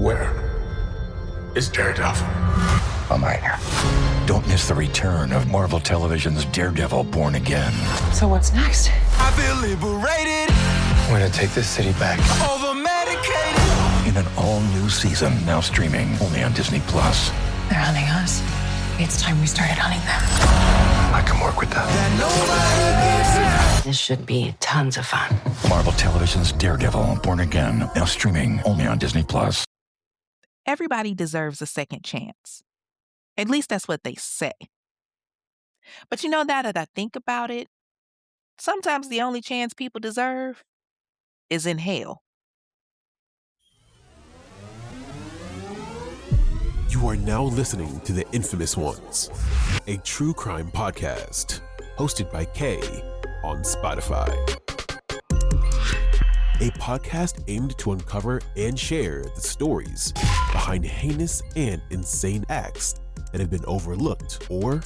Where is Daredevil? I'm right here. Don't miss the return of Marvel Television's Daredevil Born Again. So what's next? I feel liberated. We're gonna take this city back. Over medicated. In an all-new season, now streaming only on Disney+. They're hunting us. It's time we started hunting them. I can work with that. That nobody gives. This should be tons of fun. Marvel Television's Daredevil Born Again, now streaming only on Disney+. Everybody deserves a second chance. At least that's what they say. But now that I think about it, sometimes the only chance people deserve is in hell. You are now listening to The Infamous Ones, a true crime podcast hosted by Kay on Spotify. A podcast aimed to uncover and share the stories behind heinous and insane acts that have been overlooked or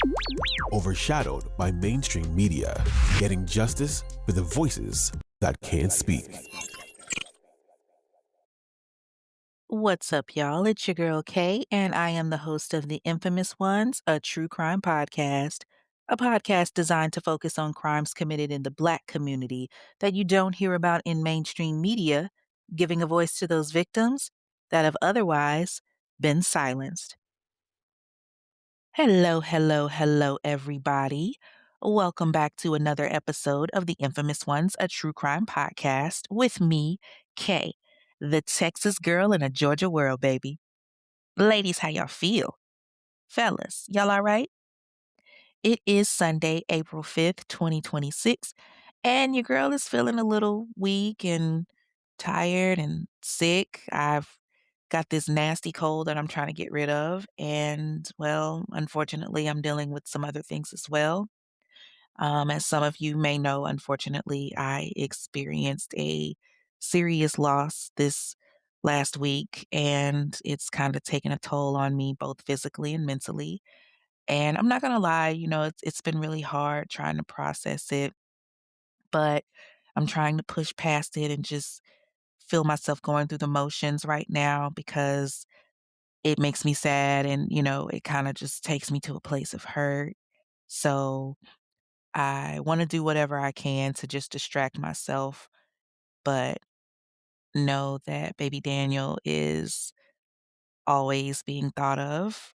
overshadowed by mainstream media, getting justice for the voices that can't speak. What's up, y'all? It's your girl Kay, and I am the host of The Infamous Ones, a true crime podcast, a podcast designed to focus on crimes committed in the Black community that you don't hear about in mainstream media, giving a voice to those victims that have otherwise been silenced. Hello, everybody. Welcome back to another episode of The Infamous Ones, a true crime podcast with me, Kay, the Texas girl in a Georgia world, baby. Ladies, how y'all feel? Fellas, y'all all right? It is Sunday, April 5th, 2026, and your girl is feeling a little weak and tired and sick. I've got this nasty cold that I'm trying to get rid of, and, well, unfortunately, I'm dealing with some other things as well. As some of you may know, unfortunately, I experienced a serious loss this last week, and it's kind of taken a toll on me both physically and mentally. And I'm not gonna lie, it's been really hard trying to process it, but I'm trying to push past it and just feel myself going through the motions right now because it makes me sad and, it kind of just takes me to a place of hurt. So I want to do whatever I can to just distract myself, but know that baby Daniel is always being thought of.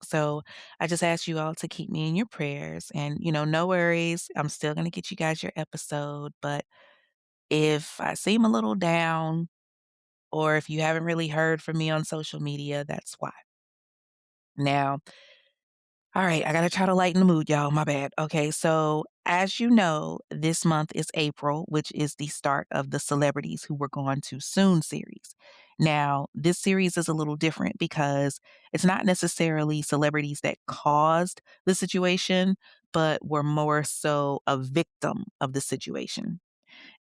So I just ask you all to keep me in your prayers. And, no worries. I'm still going to get you guys your episode. But if I seem a little down, or if you haven't really heard from me on social media, that's why. Now, all right, I got to try to lighten the mood, y'all. My bad. Okay, so as you know, this month is April, which is the start of the Celebrities Who Were Gone Too Soon series. Now, this series is a little different because it's not necessarily celebrities that caused the situation, but were more so a victim of the situation.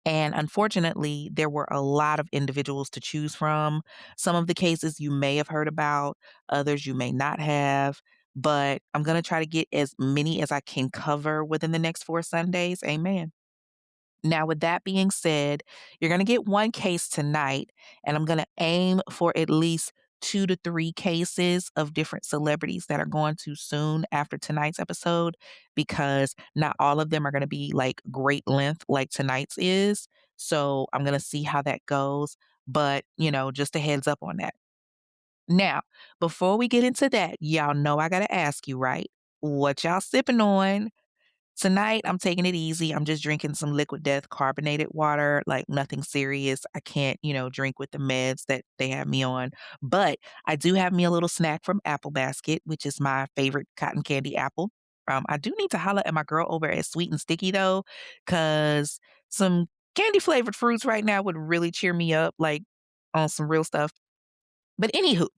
And unfortunately, there were a lot of individuals to choose from. Some of the cases you may have heard about, others you may not have. But I'm going to try to get as many as I can cover within the next 4 Sundays. Amen. Now, with that being said, you're going to get one case tonight, and I'm going to aim for at least 2 to 3 cases of different celebrities that are going too soon after tonight's episode, because not all of them are going to be like great length like tonight's is. So I'm going to see how that goes. But, just a heads up on that. Now, before we get into that, y'all know I got to ask you, right? What y'all sipping on? Tonight, I'm taking it easy. I'm just drinking some Liquid Death carbonated water, like nothing serious. I can't, drink with the meds that they have me on. But I do have me a little snack from Apple Basket, which is my favorite cotton candy apple. I do need to holler at my girl over at Sweet and Sticky, though, because some candy flavored fruits right now would really cheer me up, like on some real stuff. But anywho,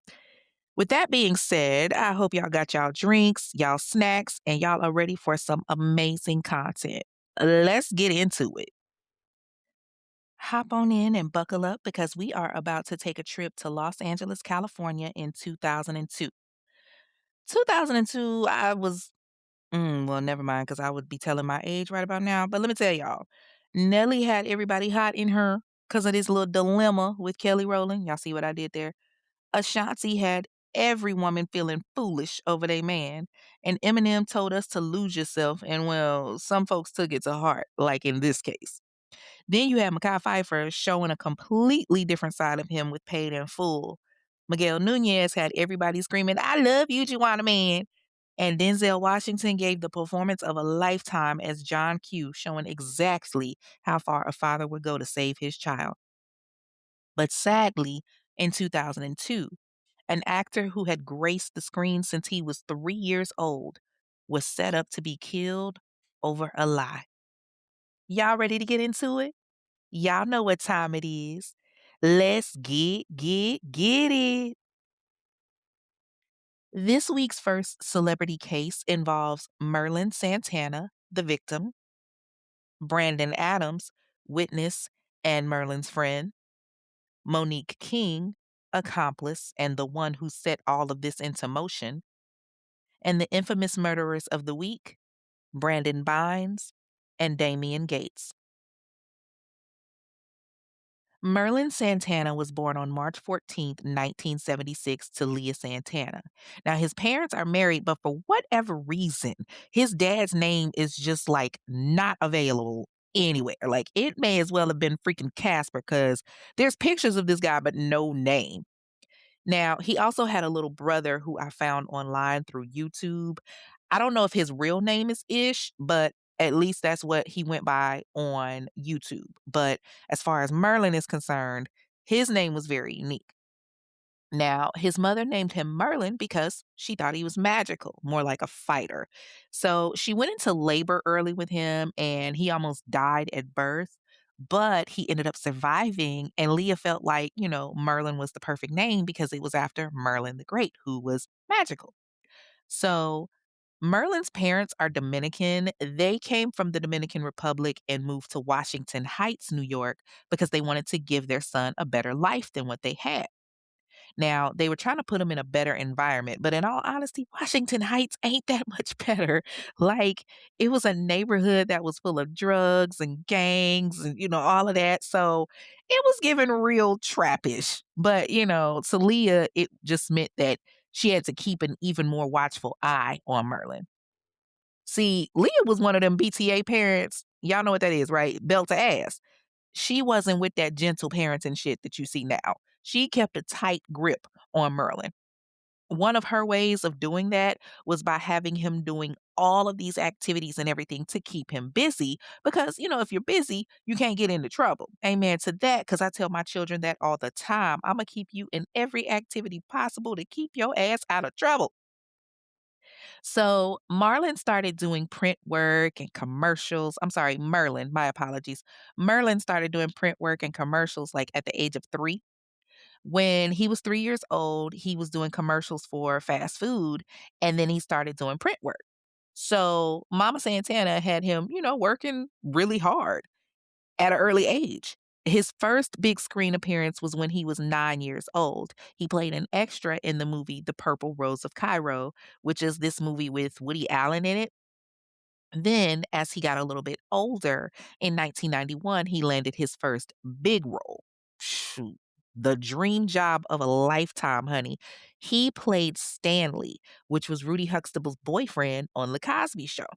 with that being said, I hope y'all got y'all drinks, y'all snacks, and y'all are ready for some amazing content. Let's get into it. Hop on in and buckle up because we are about to take a trip to Los Angeles, California in 2002. 2002, I was, well, never mind because I would be telling my age right about now. But let me tell y'all, Nelly had everybody hot in her because of this little dilemma with Kelly Rowland. Y'all see what I did there? Ashanti had every woman feeling foolish over their man, and Eminem told us to lose yourself, and well, some folks took it to heart, like in this case. Then you had Mekhi Phifer showing a completely different side of him with Paid in Full. Miguel Nunez had everybody screaming, I love you, Juwanna Man. And Denzel Washington gave the performance of a lifetime as John Q, showing exactly how far a father would go to save his child. But sadly, in 2002, an actor who had graced the screen since he was 3 years old was set up to be killed over a lie. Y'all ready to get into it? Y'all know what time it is. Let's get it. This week's first celebrity case involves Merlin Santana, the victim, Brandon Adams, witness and Merlin's friend, Monique King, accomplice and the one who set all of this into motion, and the infamous murderers of the week, Brandon Bynes and Damian Gates. Merlin Santana was born on March 14th, 1976, to Leah Santana. Now, his parents are married, but for whatever reason, his dad's name is just like not available anywhere. Like, it may as well have been freaking Casper because there's pictures of this guy, but no name. Now, he also had a little brother who I found online through YouTube. I don't know if his real name is Ish, but at least that's what he went by on YouTube. But as far as Merlin is concerned, his name was very unique. Now, his mother named him Merlin because she thought he was magical, more like a fighter. So she went into labor early with him and he almost died at birth, but he ended up surviving. And Leah felt like, Merlin was the perfect name because it was after Merlin the Great, who was magical. So Merlin's parents are Dominican. They came from the Dominican Republic and moved to Washington Heights, New York, because they wanted to give their son a better life than what they had. Now, they were trying to put him in a better environment, but in all honesty, Washington Heights ain't that much better. Like, it was a neighborhood that was full of drugs and gangs and, all of that. So it was given real trappish. But, to Leah, it just meant that she had to keep an even more watchful eye on Merlin. See, Leah was one of them BTA parents. Y'all know what that is, right? Belt to ass. She wasn't with that gentle parenting shit that you see now. She kept a tight grip on Merlin. One of her ways of doing that was by having him doing all of these activities and everything to keep him busy because, if you're busy, you can't get into trouble. Amen to that, because I tell my children that all the time. I'm going to keep you in every activity possible to keep your ass out of trouble. So Marlon started doing print work and commercials. I'm sorry, Merlin, my apologies. Merlin started doing print work and commercials like at the age of 3. When he was 3 years old, he was doing commercials for fast food, and then he started doing print work. So Mama Santana had him, working really hard at an early age. His first big screen appearance was when he was 9 years old. He played an extra in the movie The Purple Rose of Cairo, which is this movie with Woody Allen in it. Then, as he got a little bit older, in 1991, he landed his first big role. Shoot, the dream job of a lifetime, honey. He played Stanley, which was Rudy Huxtable's boyfriend on The Cosby Show.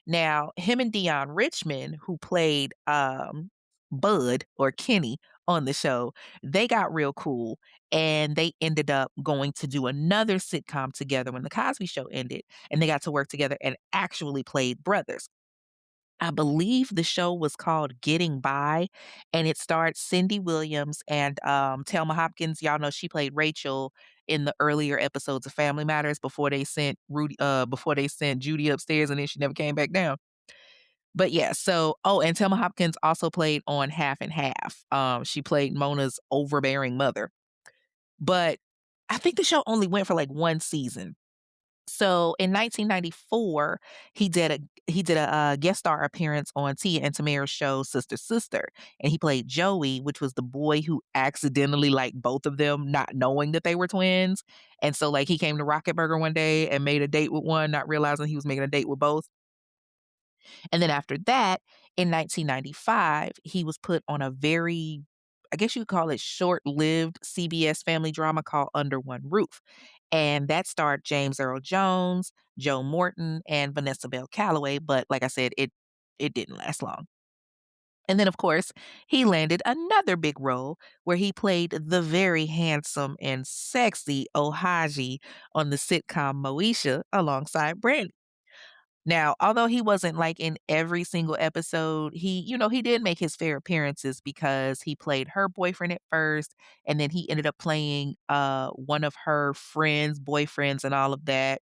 Now, him and Dion Richmond, who played Bud or Kenny on the show, they got real cool and they ended up going to do another sitcom together when The Cosby Show ended, and they got to work together and actually played brothers. I believe the show was called Getting By, and it starred Cindy Williams and Thelma Hopkins. Y'all know she played Rachel in the earlier episodes of Family Matters before they sent Judy upstairs, and then she never came back down. But yeah, so and Thelma Hopkins also played on Half and Half. She played Mona's overbearing mother. But I think the show only went for like one season. So in 1994, he did a guest star appearance on Tia and Tamara's show Sister Sister, and he played Joey, which was the boy who accidentally liked both of them, not knowing that they were twins. And so like he came to Rocket Burger one day and made a date with one, not realizing he was making a date with both. And then after that, in 1995, he was put on a very I guess you could call it short-lived CBS family drama called Under One Roof. And that starred James Earl Jones, Joe Morton, and Vanessa Bell Calloway, but like I said, it didn't last long. And then, of course, he landed another big role where he played the very handsome and sexy Ohaji on the sitcom Moesha alongside Brandy. Now, although he wasn't like in every single episode, he did make his fair appearances because he played her boyfriend at first, and then he ended up playing one of her friends, boyfriends, and all of that,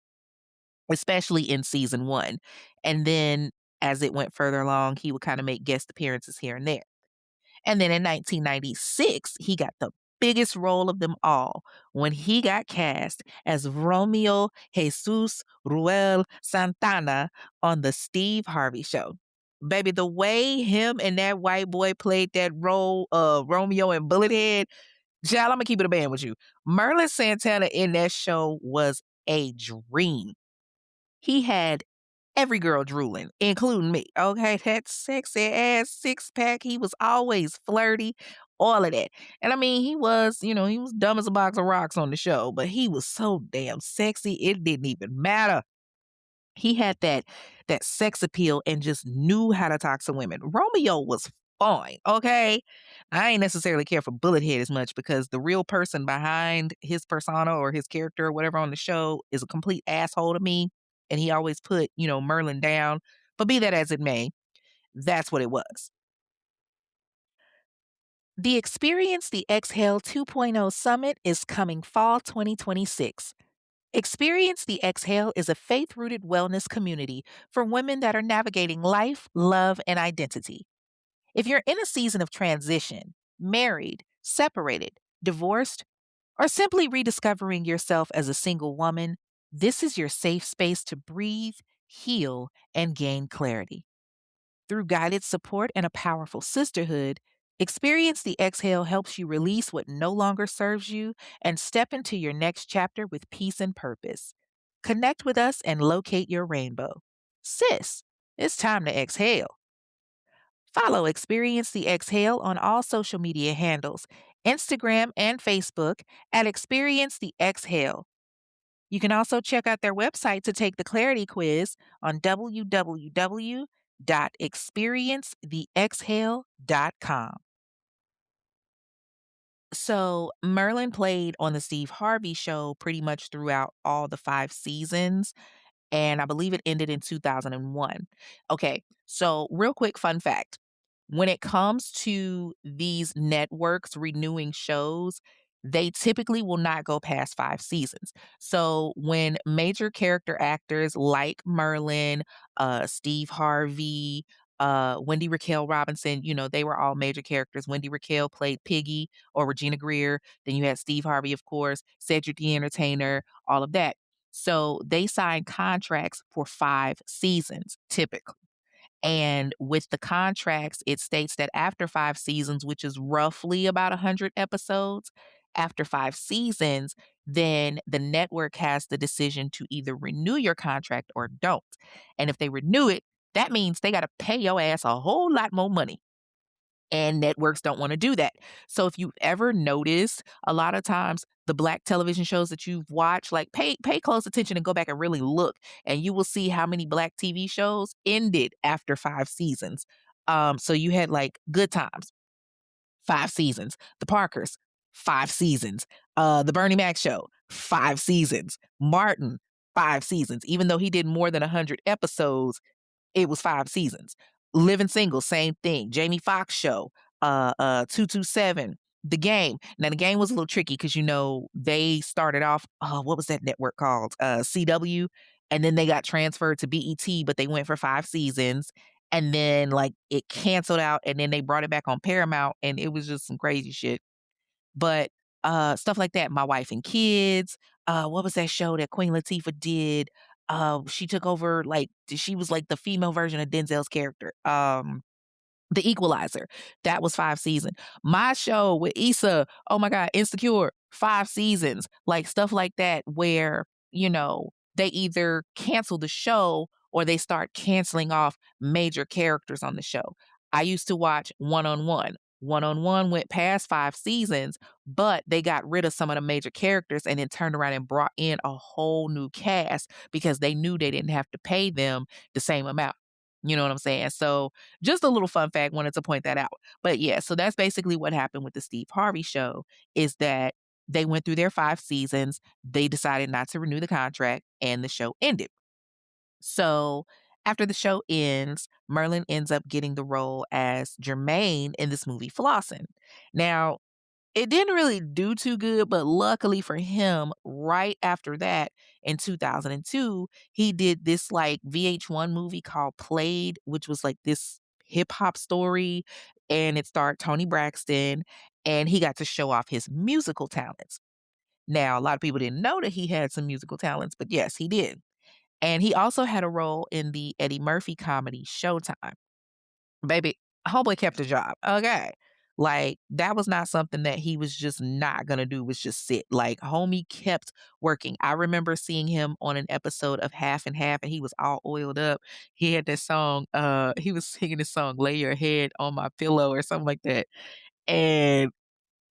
especially in season one. And then as it went further along, he would kind of make guest appearances here and there. And then in 1996, he got the biggest role of them all when he got cast as Romeo Jesus Ruel Santana on The Steve Harvey Show. Baby, the way him and that white boy played that role of Romeo and Bullethead, child, I'm gonna keep it a band with you. Merlin Santana in that show was a dream. He had every girl drooling, including me. Okay, that sexy ass six pack. He was always flirty, all of that. And I mean, he was dumb as a box of rocks on the show, but he was so damn sexy, it didn't even matter. He had that sex appeal and just knew how to talk to women. Romeo was fine, okay? I ain't necessarily care for Bullethead as much because the real person behind his persona or his character or whatever on the show is a complete asshole to me. And he always put, Merlin down. But be that as it may, that's what it was. The Experience the Exhale 2.0 Summit is coming fall 2026. Experience the Exhale is a faith rooted wellness community for women that are navigating life, love, and identity. If you're in a season of transition, married, separated, divorced, or simply rediscovering yourself as a single woman, this is your safe space to breathe, heal, and gain clarity. Through guided support and a powerful sisterhood, Experience the Exhale helps you release what no longer serves you and step into your next chapter with peace and purpose. Connect with us and locate your rainbow. Sis, it's time to exhale. Follow Experience the Exhale on all social media handles, Instagram and Facebook at Experience the Exhale. You can also check out their website to take the clarity quiz on www.experiencetheexhale.com. So, Merlin played on the Steve Harvey show pretty much throughout all the 5 seasons, and I believe it ended in 2001. Okay, so real quick fun fact. When it comes to these networks renewing shows, they typically will not go past 5 seasons. So when major character actors like Merlin, Steve Harvey, Wendy Raquel Robinson, they were all major characters. Wendy Raquel played Piggy or Regina Greer. Then you had Steve Harvey, of course, Cedric the Entertainer, all of that. So they signed contracts for 5 seasons typically. And with the contracts, it states that after 5 seasons, which is roughly about 100 episodes, after 5 seasons, then the network has the decision to either renew your contract or don't. And if they renew it, that means they got to pay your ass a whole lot more money. And networks don't want to do that. So if you've ever noticed, a lot of times the black television shows that you've watched, like pay close attention and go back and really look, and you will see how many black TV shows ended after 5 seasons. So you had like Good Times, 5 seasons. The Parkers, 5 seasons. The Bernie Mac Show, 5 seasons. Martin, 5 seasons. Even though he did more than 100 episodes, it was 5 seasons. Living Single, same thing. Jamie Foxx Show, 227, The Game. Now, The Game was a little tricky because, they started off, what was that network called? CW. And then they got transferred to BET, but they went for 5 seasons. And then, like, it canceled out, and then they brought it back on Paramount, and it was just some crazy shit. But stuff like that, My Wife and Kids. What was that show that Queen Latifah did? She took over, like, she was like the female version of Denzel's character. The Equalizer. That was 5 seasons. My show with Issa, oh my God, Insecure, 5 seasons. Like stuff like that where, they either cancel the show or they start canceling off major characters on the show. I used to watch One on One. One-on-One went past 5 seasons, but they got rid of some of the major characters and then turned around and brought in a whole new cast because they knew they didn't have to pay them the same amount. You know what I'm saying? So, just a little fun fact, wanted to point that out. But yeah, so that's basically what happened with the Steve Harvey show is that they went through their 5 seasons, they decided not to renew the contract, and the show ended. So, after the show ends, Merlin ends up getting the role as Jermaine in this movie Flossin'. Now, it didn't really do too good, but luckily for him, right after that, in 2002, he did this like VH1 movie called Played, which was like this hip hop story, and it starred Tony Braxton, and he got to show off his musical talents. Now, a lot of people didn't know that he had some musical talents, but yes, he did. And he also had a role in the Eddie Murphy comedy Showtime. Baby, homeboy kept a job. Okay. Like, that was not something that he was just not gonna do, was just sit. Like, homie kept working. I remember seeing him on an episode of Half and Half, and he was all oiled up. He had this song, he was singing this song, Lay Your Head on My Pillow or something like that. And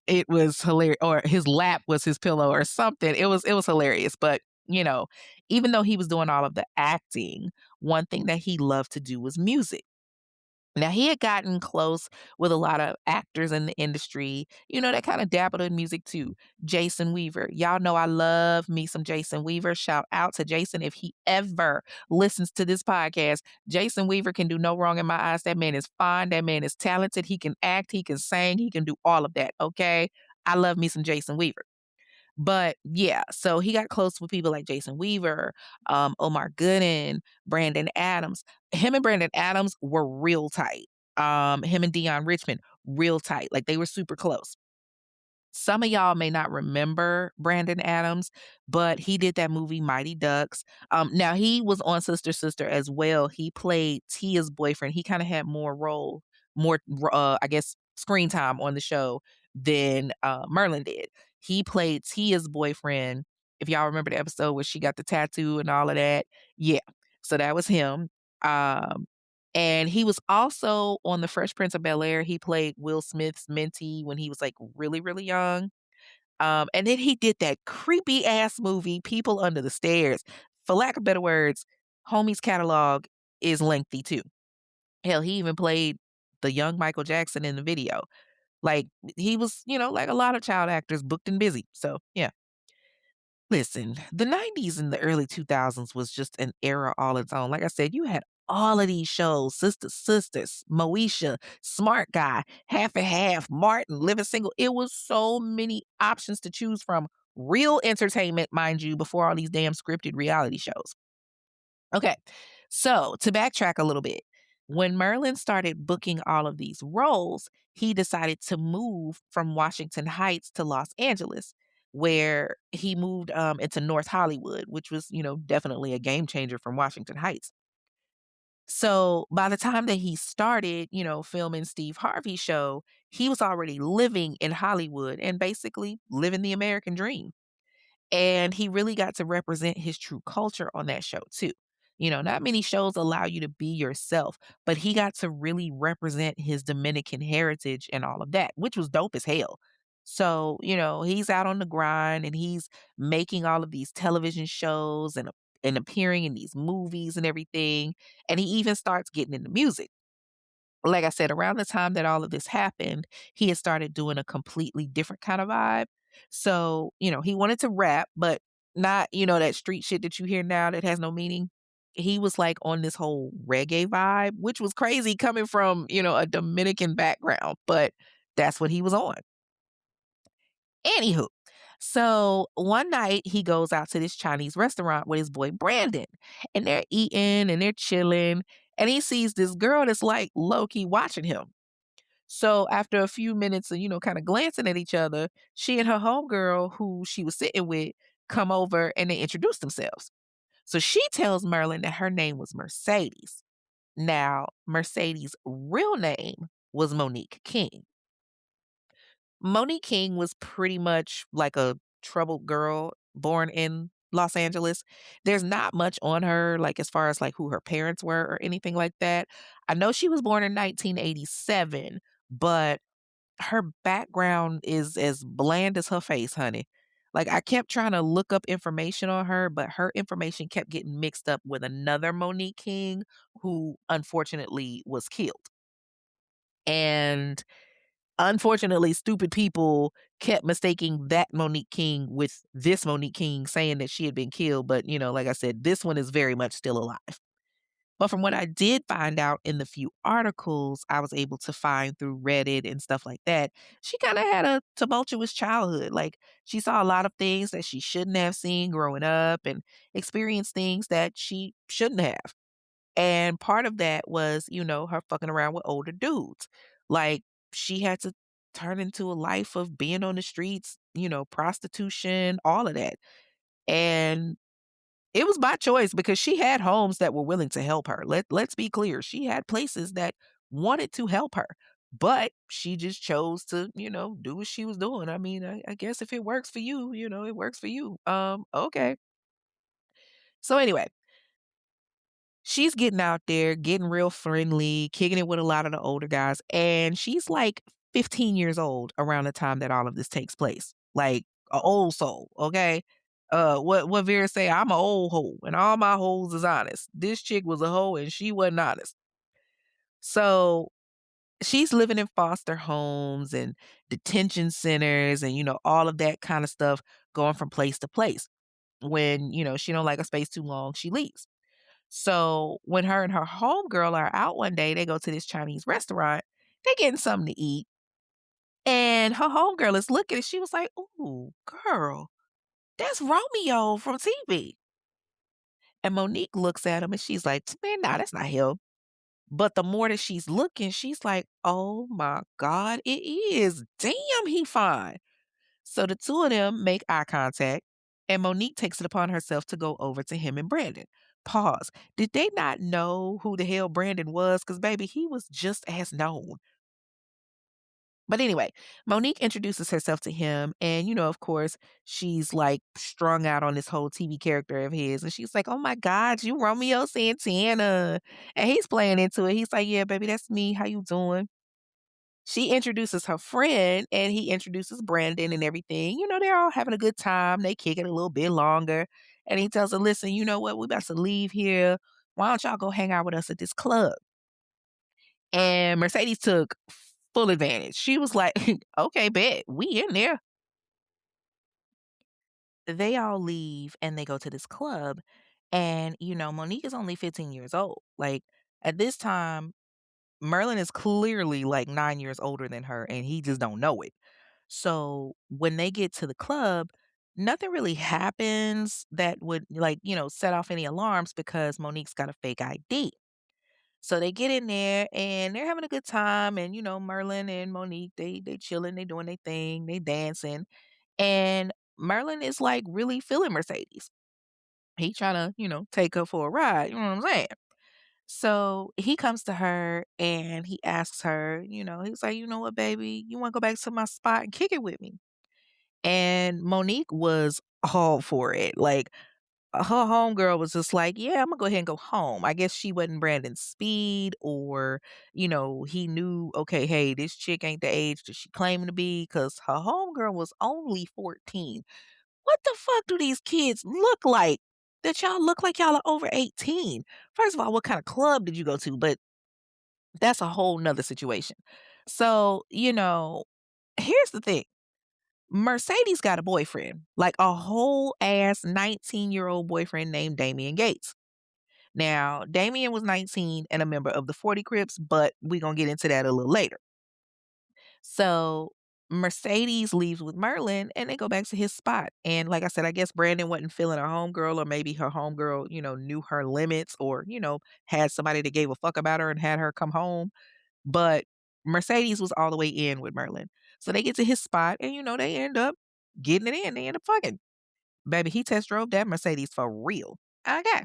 it was hilarious, or his lap was his pillow or something. It was hilarious, but, even though he was doing all of the acting, one thing that he loved to do was music. Now, he had gotten close with a lot of actors in the industry, that kinda dabbled in music too. Jason Weaver, y'all know I love me some Jason Weaver. Shout out to Jason if he ever listens to this podcast. Jason Weaver can do no wrong in my eyes. That man is fine, that man is talented, he can act, he can sing, he can do all of that, okay? I love me some Jason Weaver. But yeah, so he got close with people like Jason Weaver, Omar Gooden, Brandon Adams. Him and Brandon Adams were real tight. Him and Dion Richmond, real tight. Like they were super close. Some of y'all may not remember Brandon Adams, but he did that movie Mighty Ducks. Now he was on Sister Sister as well. He played Tia's boyfriend. He kind of had I guess, screen time on the show than Merlin did. He played Tia's boyfriend. If y'all remember the episode where she got the tattoo and all of that, yeah. So that was him. Um, and he was also on The Fresh Prince of Bel-Air. He played Will Smith's mentee when he was, like, really, really young. And then he did that creepy ass movie, People Under the Stairs. For lack of better words, homie's catalog is lengthy too. Hell, he even played the young Michael Jackson in the video. Like, he was, like a lot of child actors, booked and busy. So, yeah. Listen, the 90s and the early 2000s was just an era all its own. Like I said, you had all of these shows, Sister Sisters, Moesha, Smart Guy, Half and Half, Martin, Living Single. It was so many options to choose from. Real entertainment, mind you, before all these damn scripted reality shows. Okay, so to backtrack a little bit, when Merlin started booking all of these roles, he decided to move from Washington Heights to Los Angeles, where he moved into North Hollywood, which was, definitely a game changer from Washington Heights. So by the time that he started, filming Steve Harvey's show, he was already living in Hollywood and basically living the American dream. And he really got to represent his true culture on that show too. Not many shows allow you to be yourself, but he got to really represent his Dominican heritage and all of that, which was dope as hell. So, he's out on the grind and he's making all of these television shows and appearing in these movies and everything. And he even starts getting into music. Like I said, around the time that all of this happened, he had started doing a completely different kind of vibe. So, he wanted to rap, but not, that street shit that you hear now that has no meaning. He was like on this whole reggae vibe, which was crazy coming from, a Dominican background, but that's what he was on. Anywho, so one night he goes out to this Chinese restaurant with his boy Brandon, and they're eating and they're chilling, and he sees this girl that's like low key watching him. So after a few minutes of, kind of glancing at each other, she and her homegirl, who she was sitting with, come over and they introduce themselves. So she tells Merlin that her name was Mercedes. Now, Mercedes' real name was Monique King. Monique King was pretty much like a troubled girl born in Los Angeles. There's not much on her, like as far as like who her parents were or anything like that. I know she was born in 1987, but her background is as bland as her face, honey. Like, I kept trying to look up information on her, but her information kept getting mixed up with another Monique King who unfortunately was killed. And unfortunately, stupid people kept mistaking that Monique King with this Monique King, saying that she had been killed. But, like I said, this one is very much still alive. But from what I did find out in the few articles I was able to find through Reddit and stuff like that, she kind of had a tumultuous childhood. Like, she saw a lot of things that she shouldn't have seen growing up and experienced things that she shouldn't have. And part of that was, her fucking around with older dudes. Like, she had to turn into a life of being on the streets, prostitution, all of that. And it was by choice because she had homes that were willing to help her. Let's be clear. She had places that wanted to help her, but she just chose to, do what she was doing. I mean, I guess if it works for you, it works for you. Okay. So anyway, she's getting out there, getting real friendly, kicking it with a lot of the older guys, and she's like 15 years old around the time that all of this takes place. Like a old soul, okay? What Vera say, I'm a old hoe and all my hoes is honest. This chick was a hoe and she wasn't honest. So she's living in foster homes and detention centers and all of that kind of stuff, going from place to place. When, she don't like a space too long, she leaves. So when her and her homegirl are out one day, they go to this Chinese restaurant. They getting something to eat. And her homegirl is looking and she was like, "Ooh, girl, that's Romeo from TV." And Monique looks at him and she's like, "Man, nah, that's not him." But the more that she's looking, she's like, "Oh my God, it is. Damn, he fine." So the two of them make eye contact, and Monique takes it upon herself to go over to him and Brandon. Pause. Did they not know who the hell Brandon was? Because, baby, he was just as known. But anyway, Monique introduces herself to him, and, of course, she's like strung out on this whole TV character of his. And she's like, "Oh my God, you Romeo Santana." And he's playing into it. He's like, "Yeah, baby, that's me. How you doing?" She introduces her friend and he introduces Brandon and everything. They're all having a good time. They kick it a little bit longer. And he tells her, "Listen, you know what? We're about to leave here. Why don't y'all go hang out with us at this club?" And Mercedes took full advantage. She was like, "Okay, bet. We in there." They all leave and they go to this club. And, Monique is only 15 years old. Like, at this time, Merlin is clearly like 9 years older than her and he just don't know it. So when they get to the club, nothing really happens that would like, set off any alarms because Monique's got a fake ID. So they get in there and they're having a good time. And, Merlin and Monique, they chilling, they doing their thing, they dancing. And Merlin is like really feeling Mercedes. He trying to, take her for a ride. You know what I'm saying? So he comes to her and he asks her, he's like, "You know what, baby, you want to go back to my spot and kick it with me?" And Monique was all for it. Like, her homegirl was just like, "Yeah, I'm gonna go ahead and go home." I guess she wasn't Brandon's speed, or, he knew, okay, hey, this chick ain't the age that she claiming to be, because her homegirl was only 14. What the fuck do these kids look like that y'all look like y'all are over 18? First of all, what kind of club did you go to? But that's a whole nother situation. So, here's the thing. Mercedes got a boyfriend, like a whole ass 19-year-old boyfriend named Damian Gates. Now, Damian was 19 and a member of the 40 Crips, but we're going to get into that a little later. So Mercedes leaves with Merlin and they go back to his spot. And like I said, I guess Brandon wasn't feeling her homegirl, or maybe her homegirl, knew her limits, or, had somebody that gave a fuck about her and had her come home. But Mercedes was all the way in with Merlin. So they get to his spot and, they end up getting it in. They end up fucking. Baby, he test drove that Mercedes for real. Okay.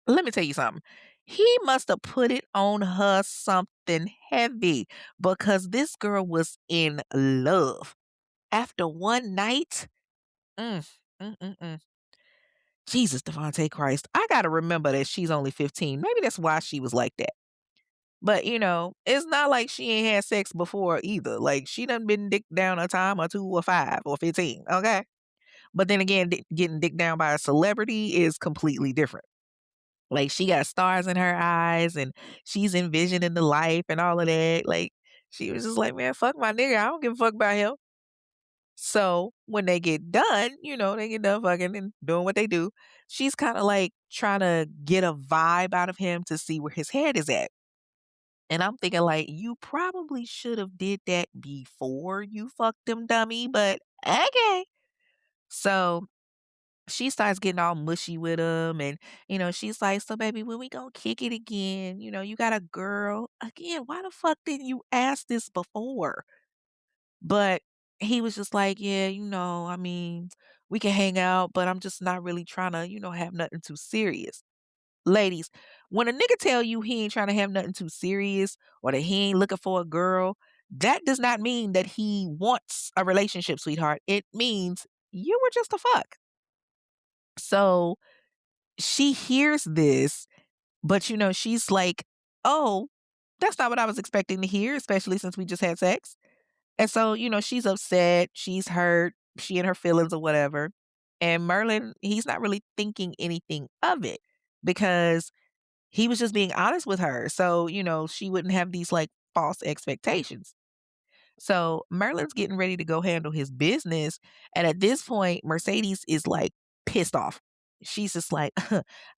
Let me tell you something. He must have put it on her something heavy because this girl was in love. After one night, mm, mm, mm, mm. Jesus, Devontae Christ. I got to remember that she's only 15. Maybe that's why she was like that. But, it's not like she ain't had sex before either. Like, she done been dicked down a time or 2 or 5 or 15, okay? But then again, getting dicked down by a celebrity is completely different. Like, she got stars in her eyes, and she's envisioning the life and all of that. Like, she was just like, "Man, fuck my nigga. I don't give a fuck about him." So, when they get done, they get done fucking and doing what they do, she's kinda, like, trying to get a vibe out of him to see where his head is at. And I'm thinking like, "You probably should've did that before you fucked him, dummy, but okay." So, she starts getting all mushy with him, and, she's like, "So, baby, when we gonna kick it again? You got a girl." Again, why the fuck didn't you ask this before? But he was just like, "Yeah, I mean, we can hang out, but I'm just not really trying to, have nothing too serious." Ladies, when a nigga tell you he ain't trying to have nothing too serious or that he ain't looking for a girl, that does not mean that he wants a relationship, sweetheart. It means you were just a fuck. So she hears this, but she's like, "Oh, that's not what I was expecting to hear, especially since we just had sex." And so, she's upset, she's hurt, she in her feelings or whatever. And Merlin, he's not really thinking anything of it because he was just being honest with her. So, she wouldn't have these like false expectations. So Merlin's getting ready to go handle his business. And at this point, Mercedes is like pissed off. She's just like,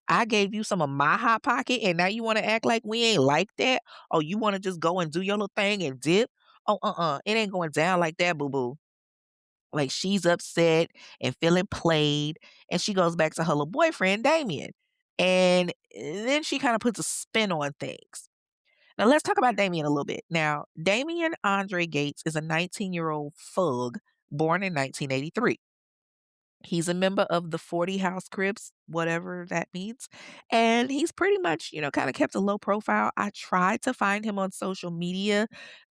"I gave you some of my hot pocket and now you want to act like we ain't like that? Oh, you want to just go and do your little thing and dip? Oh, it ain't going down like that, boo boo." Like, she's upset and feeling played, and she goes back to her little boyfriend, Damien. And then she kind of puts a spin on things. Now, let's talk about Damien a little bit. Now, Damien Andre Gates is a 19-year-old thug born in 1983. He's a member of the 40 House Crips, whatever that means. And he's pretty much, kind of kept a low profile. I tried to find him on social media.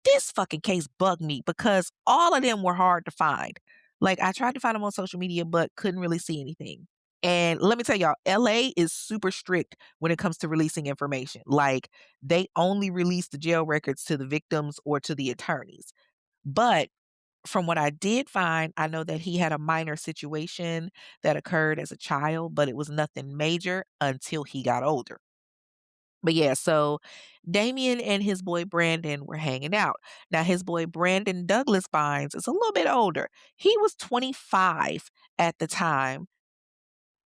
This fucking case bugged me because all of them were hard to find. Like, I tried to find him on social media, but couldn't really see anything. And let me tell y'all, LA is super strict when it comes to releasing information. Like, they only release the jail records to the victims or to the attorneys. But from what I did find, I know that he had a minor situation that occurred as a child, but it was nothing major until he got older. But yeah, so Damien and his boy Brandon were hanging out. Now, his boy Brandon Douglas Bynes is a little bit older. He was 25 at the time.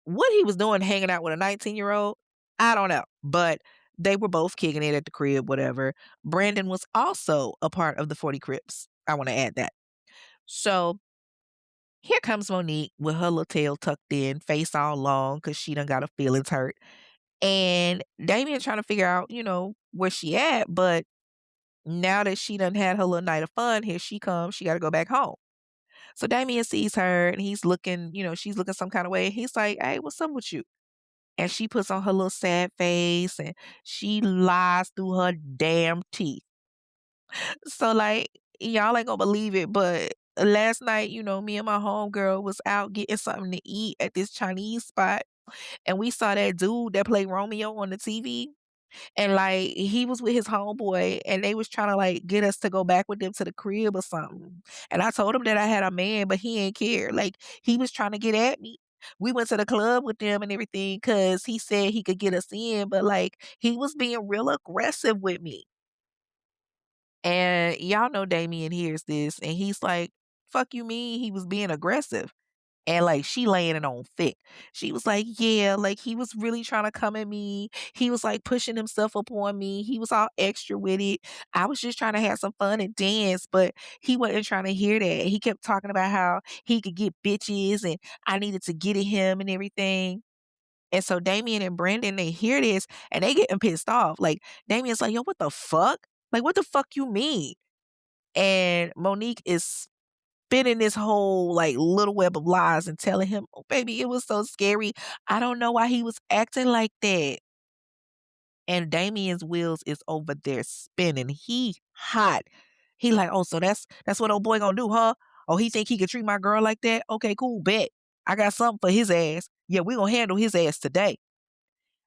What he was doing hanging out with a 19-year-old, I don't know. But they were both kicking it at the crib, whatever. Brandon was also a part of the 40 Crips. I want to add that. So here comes Monique with her little tail tucked in, face all long because she done got her feelings hurt. And Damien trying to figure out, where she at. But now that she done had her little night of fun, here she comes. She got to go back home. So Damien sees her and he's looking, she's looking some kind of way. He's like, "Hey, what's up with you?" And she puts on her little sad face and she lies through her damn teeth. So, like, y'all ain't gonna believe it, but last night, me and my homegirl was out getting something to eat at this Chinese spot, and we saw that dude that played Romeo on the TV, and, like, he was with his homeboy, and they was trying to, like, get us to go back with them to the crib or something, and I told him that I had a man, but he ain't care, like, he was trying to get at me. We went to the club with them and everything because he said he could get us in, but, like, he was being real aggressive with me. And y'all know Damien hears this and he's like, "Fuck you mean he was being aggressive?" And like she laying it on thick. She was like, "Yeah, like he was really trying to come at me. He was like pushing himself up on me. He was all extra with it. I was just trying to have some fun and dance, but he wasn't trying to hear that. He kept talking about how he could get bitches and I needed to get at him and everything." And so Damien and Brandon, they hear this and they getting pissed off. Like Damien's like, "Yo, what the fuck? Like, what the fuck you mean?" And Monique is spinning this whole like little web of lies and telling him, "Oh, baby, it was so scary. I don't know why he was acting like that." And Damien's wheels is over there spinning. He hot. He like, "Oh, so that's what old boy gonna do, huh? Oh, he think he could treat my girl like that? Okay, cool, bet. I got something for his ass. Yeah, we gonna handle his ass today."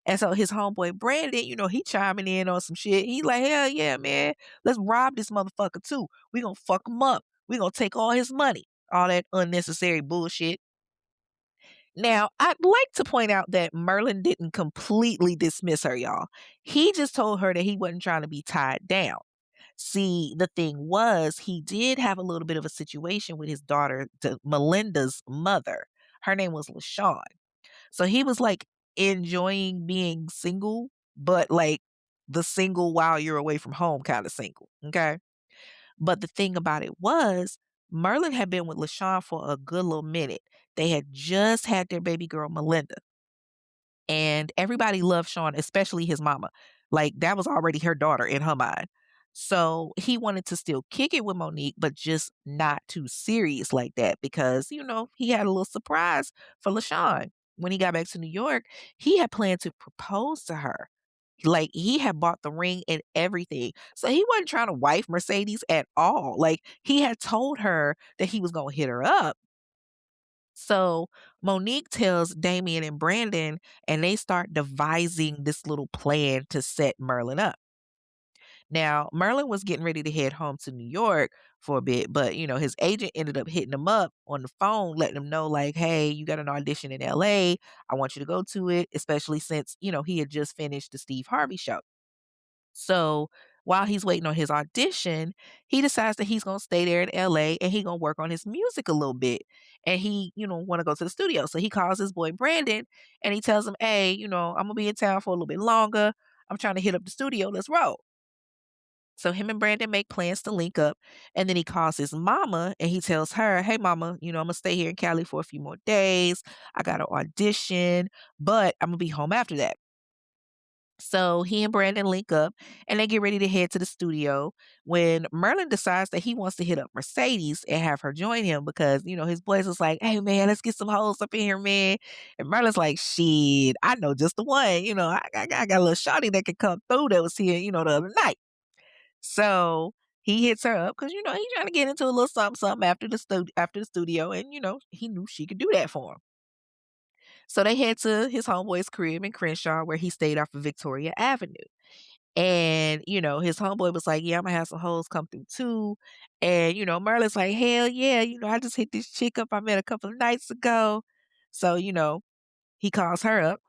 And so his homeboy Brandon, he chiming in on some shit. He like, hell yeah, man. Let's rob this motherfucker too. We gonna fuck him up. We gonna take all his money. All that unnecessary bullshit. Now, I'd like to point out that Merlin didn't completely dismiss her, y'all. He just told her that he wasn't trying to be tied down. See, the thing was, he did have a little bit of a situation with his daughter, Melinda's mother. Her name was LaShawn. So he was like enjoying being single, but like the single while you're away from home kind of single. Okay. But the thing about it was, Merlin had been with LaShawn for a good little minute. They had just had their baby girl, Melinda. And everybody loved Sean, especially his mama. Like, that was already her daughter in her mind. So he wanted to still kick it with Monique, but just not too serious like that because, he had a little surprise for LaShawn. When he got back to New York, he had planned to propose to her. Like, he had bought the ring and everything. So he wasn't trying to wife Mercedes at all. Like, he had told her that he was going to hit her up. So Monique tells Damien and Brandon, and they start devising this little plan to set Merlin up. Now, Merlin was getting ready to head home to New York for a bit, but his agent ended up hitting him up on the phone, letting him know, like, hey, you got an audition in LA. I want you to go to it, especially since, he had just finished the Steve Harvey show. So while he's waiting on his audition, he decides that he's gonna stay there in LA and he gonna work on his music a little bit. And he, want to go to the studio. So he calls his boy Brandon and he tells him, hey, I'm gonna be in town for a little bit longer. I'm trying to hit up the studio. Let's roll. So him and Brandon make plans to link up. And then he calls his mama and he tells her, hey mama, I'm gonna stay here in Cali for a few more days. I got an audition, but I'm gonna be home after that. So he and Brandon link up and they get ready to head to the studio when Merlin decides that he wants to hit up Mercedes and have her join him because, his boys was like, hey man, let's get some hoes up in here, man. And Merlin's like, shit, I know just the one. I got a little shawty that could come through that was here, the other night. So he hits her up because, he's trying to get into a little something, something after the studio. And, he knew she could do that for him. So they head to his homeboy's crib in Crenshaw where he stayed off of Victoria Avenue. And, his homeboy was like, yeah, I'm gonna have some hoes come through too. And, Merlin's like, hell yeah, I just hit this chick up I met a couple of nights ago. So, he calls her up.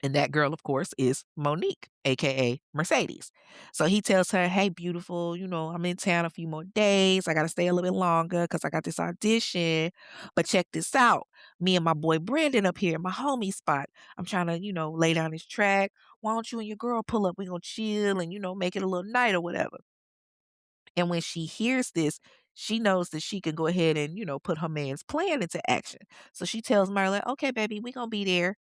And that girl, of course, is Monique, aka Mercedes. So he tells her, hey, beautiful, I'm in town a few more days. I got to stay a little bit longer because I got this audition. But check this out. Me and my boy Brandon up here, my homie spot. I'm trying to, lay down this track. Why don't you and your girl pull up? We going to chill and, make it a little night or whatever. And when she hears this, she knows that she can go ahead and, put her man's plan into action. So she tells Merlin, okay, baby, we going to be there.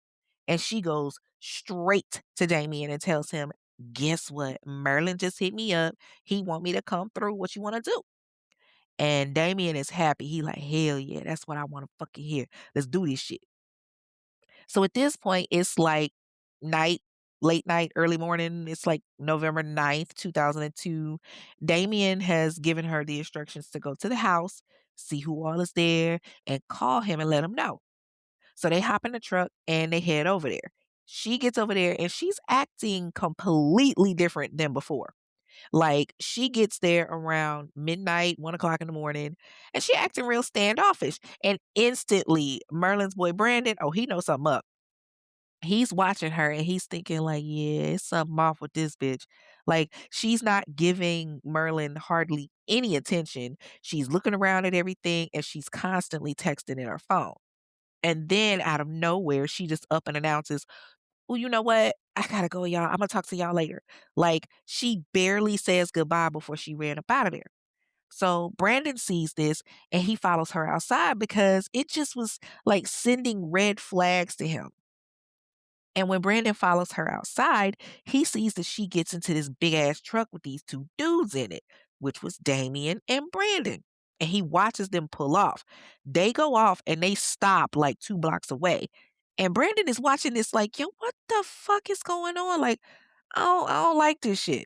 And she goes straight to Damien and tells him, guess what? Merlin just hit me up. He want me to come through. What you want to do? And Damien is happy. He like, hell yeah, that's what I want to fucking hear. Let's do this shit. So at this point, it's like night, late night, early morning. It's like November 9th, 2002. Damien has given her the instructions to go to the house, see who all is there, and call him and let him know. So they hop in the truck and they head over there. She gets over there and she's acting completely different than before. Like, she gets there around midnight, 1 o'clock in the morning, and she acting real standoffish. And instantly, Merlin's boy Brandon, oh, he knows something up. He's watching her and he's thinking like, yeah, it's something off with this bitch. Like, she's not giving Merlin hardly any attention. She's looking around at everything and she's constantly texting in her phone. And then out of nowhere, she just up and announces, well, you know what? I gotta go, y'all. I'm gonna talk to y'all later. Like, she barely says goodbye before she ran up out of there. So Brandon sees this and he follows her outside because it just was like sending red flags to him. And when Brandon follows her outside, he sees that she gets into this big ass truck with these two dudes in it, which was Damien and Brandon. And he watches them pull off. They go off and they stop like 2 blocks away. And Brandon is watching this like, yo, what the fuck is going on? Like, I don't like this shit.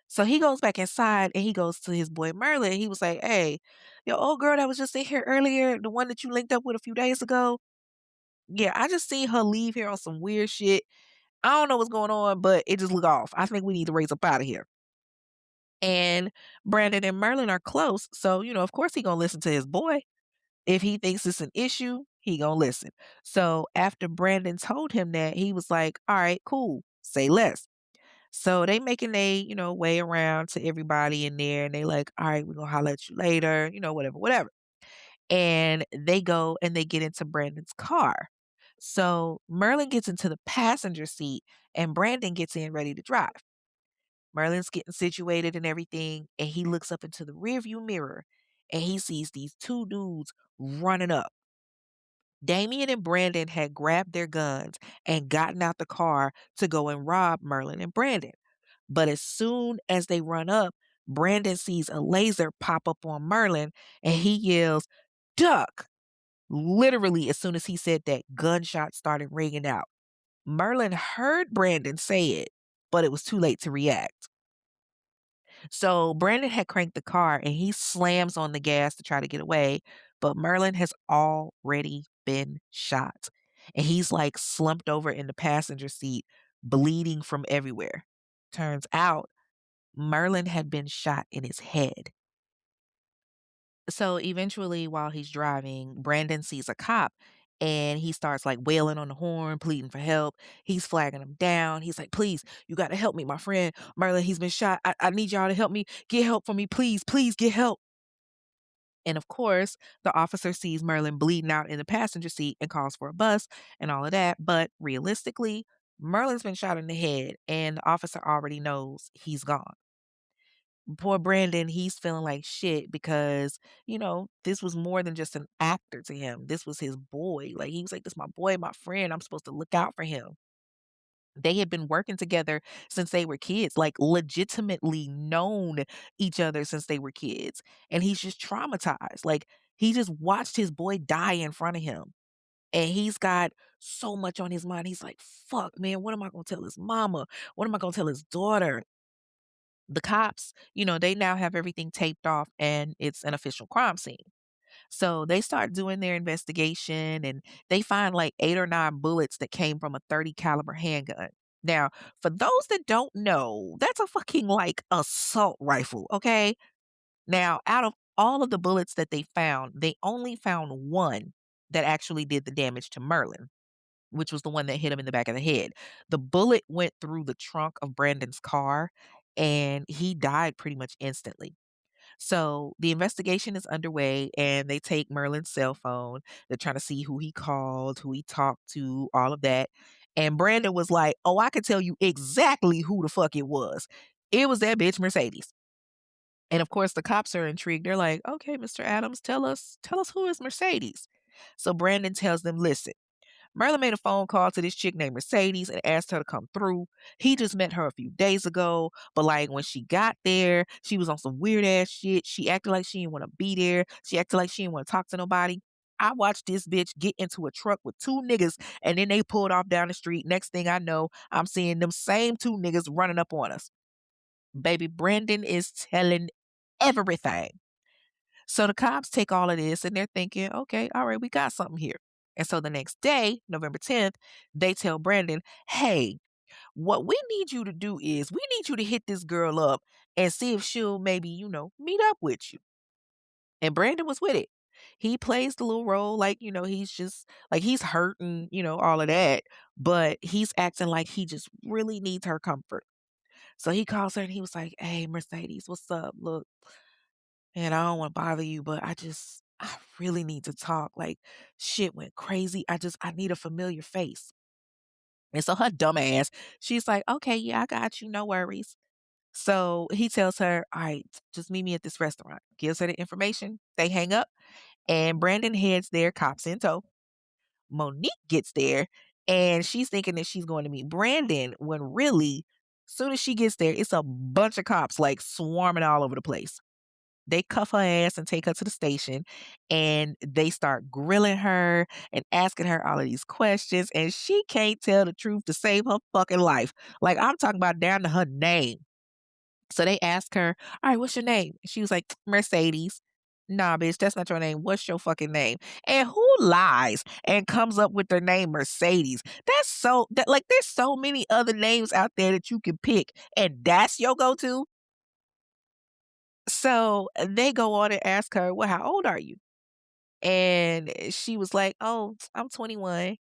So he goes back inside and he goes to his boy Merlin. He was like, hey, your old girl that was just in here earlier, the one that you linked up with a few days ago. Yeah, I just seen her leave here on some weird shit. I don't know what's going on, but it just look off. I think we need to race up out of here. And Brandon and Merlin are close, so, of course he gonna listen to his boy. If he thinks it's an issue, he gonna listen. So after Brandon told him that, he was like, all right, cool, say less. So they making they, way around to everybody in there, and they like, all right, we're gonna holler at you later, whatever, whatever. And they go and they get into Brandon's car. So Merlin gets into the passenger seat and Brandon gets in ready to drive. Merlin's getting situated and everything, and he looks up into the rearview mirror and he sees these two dudes running up. Damien and Brandon had grabbed their guns and gotten out the car to go and rob Merlin and Brandon. But as soon as they run up, Brandon sees a laser pop up on Merlin and he yells, "Duck!" Literally, as soon as he said that, gunshots started ringing out. Merlin heard Brandon say it, but it was too late to react. So Brandon had cranked the car and he slams on the gas to try to get away, but Merlin has already been shot. And he's like slumped over in the passenger seat, bleeding from everywhere. Turns out Merlin had been shot in his head. So eventually, while he's driving, Brandon sees a cop and he starts like wailing on the horn, pleading for help. He's flagging him down. He's like, please, you got to help me. My friend Merlin, he's been shot. I need y'all to help me. Get help for me. Please, please get help. And of course, the officer sees Merlin bleeding out in the passenger seat and calls for a bus and all of that. But realistically, Merlin's been shot in the head and the officer already knows he's gone. Poor Brandon, he's feeling like shit because, this was more than just an actor to him. This was his boy. Like, he was like, this my boy, my friend. I'm supposed to look out for him. They had been working together since they were kids, like legitimately known each other since they were kids. And he's just traumatized. Like, he just watched his boy die in front of him. And he's got so much on his mind. He's like, fuck, man, what am I going to tell his mama? What am I going to tell his daughter? The cops, they now have everything taped off and it's an official crime scene. So they start doing their investigation and they find like 8 or 9 bullets that came from a 30 caliber handgun. Now, for those that don't know, that's a fucking like assault rifle, okay? Now, out of all of the bullets that they found, they only found one that actually did the damage to Merlin, which was the one that hit him in the back of the head. The bullet went through the trunk of Brandon's car and he died pretty much instantly. So the investigation is underway and they take Merlin's cell phone. They're trying to see who he called, who he talked to, all of that. And Brandon was like, oh, I could tell you exactly who the fuck it was. It was that bitch Mercedes. And of course, the cops are intrigued. They're like, okay, Mr. Adams, tell us who is Mercedes. So Brandon tells them, listen, Merlin made a phone call to this chick named Mercedes and asked her to come through. He just met her a few days ago, but like when she got there, she was on some weird ass shit. She acted like she didn't want to be there. She acted like she didn't want to talk to nobody. I watched this bitch get into a truck with 2 niggas and then they pulled off down the street. Next thing I know, I'm seeing them same 2 niggas running up on us. Baby Brandon is telling everything. So the cops take all of this and they're thinking, okay, all right, we got something here. And so the next day, November 10th, they tell Brandon, hey, what we need you to do is we need you to hit this girl up and see if she'll maybe, meet up with you. And Brandon was with it. He plays the little role like, he's just like he's hurting, all of that, but he's acting like he just really needs her comfort. So he calls her and he was like, hey, Mercedes, what's up? Look, and I don't want to bother you, but I really need to talk. Like, shit went crazy. I need a familiar face. And so her dumb ass, she's like, okay, yeah, I got you. No worries. So he tells her, all right, just meet me at this restaurant. Gives her the information. They hang up and Brandon heads there, cops in tow. Monique gets there and she's thinking that she's going to meet Brandon when really, soon as she gets there, it's a bunch of cops like swarming all over the place. They cuff her ass and take her to the station and they start grilling her and asking her all of these questions and she can't tell the truth to save her fucking life. Like I'm talking about down to her name. So they ask her, all right, what's your name? She was like, Mercedes. Nah, bitch, that's not your name. What's your fucking name? And who lies and comes up with their name Mercedes? Like there's so many other names out there that you can pick, and that's your go-to. So they go on and ask her, "Well, how old are you?" And she was like, "Oh, I'm 21."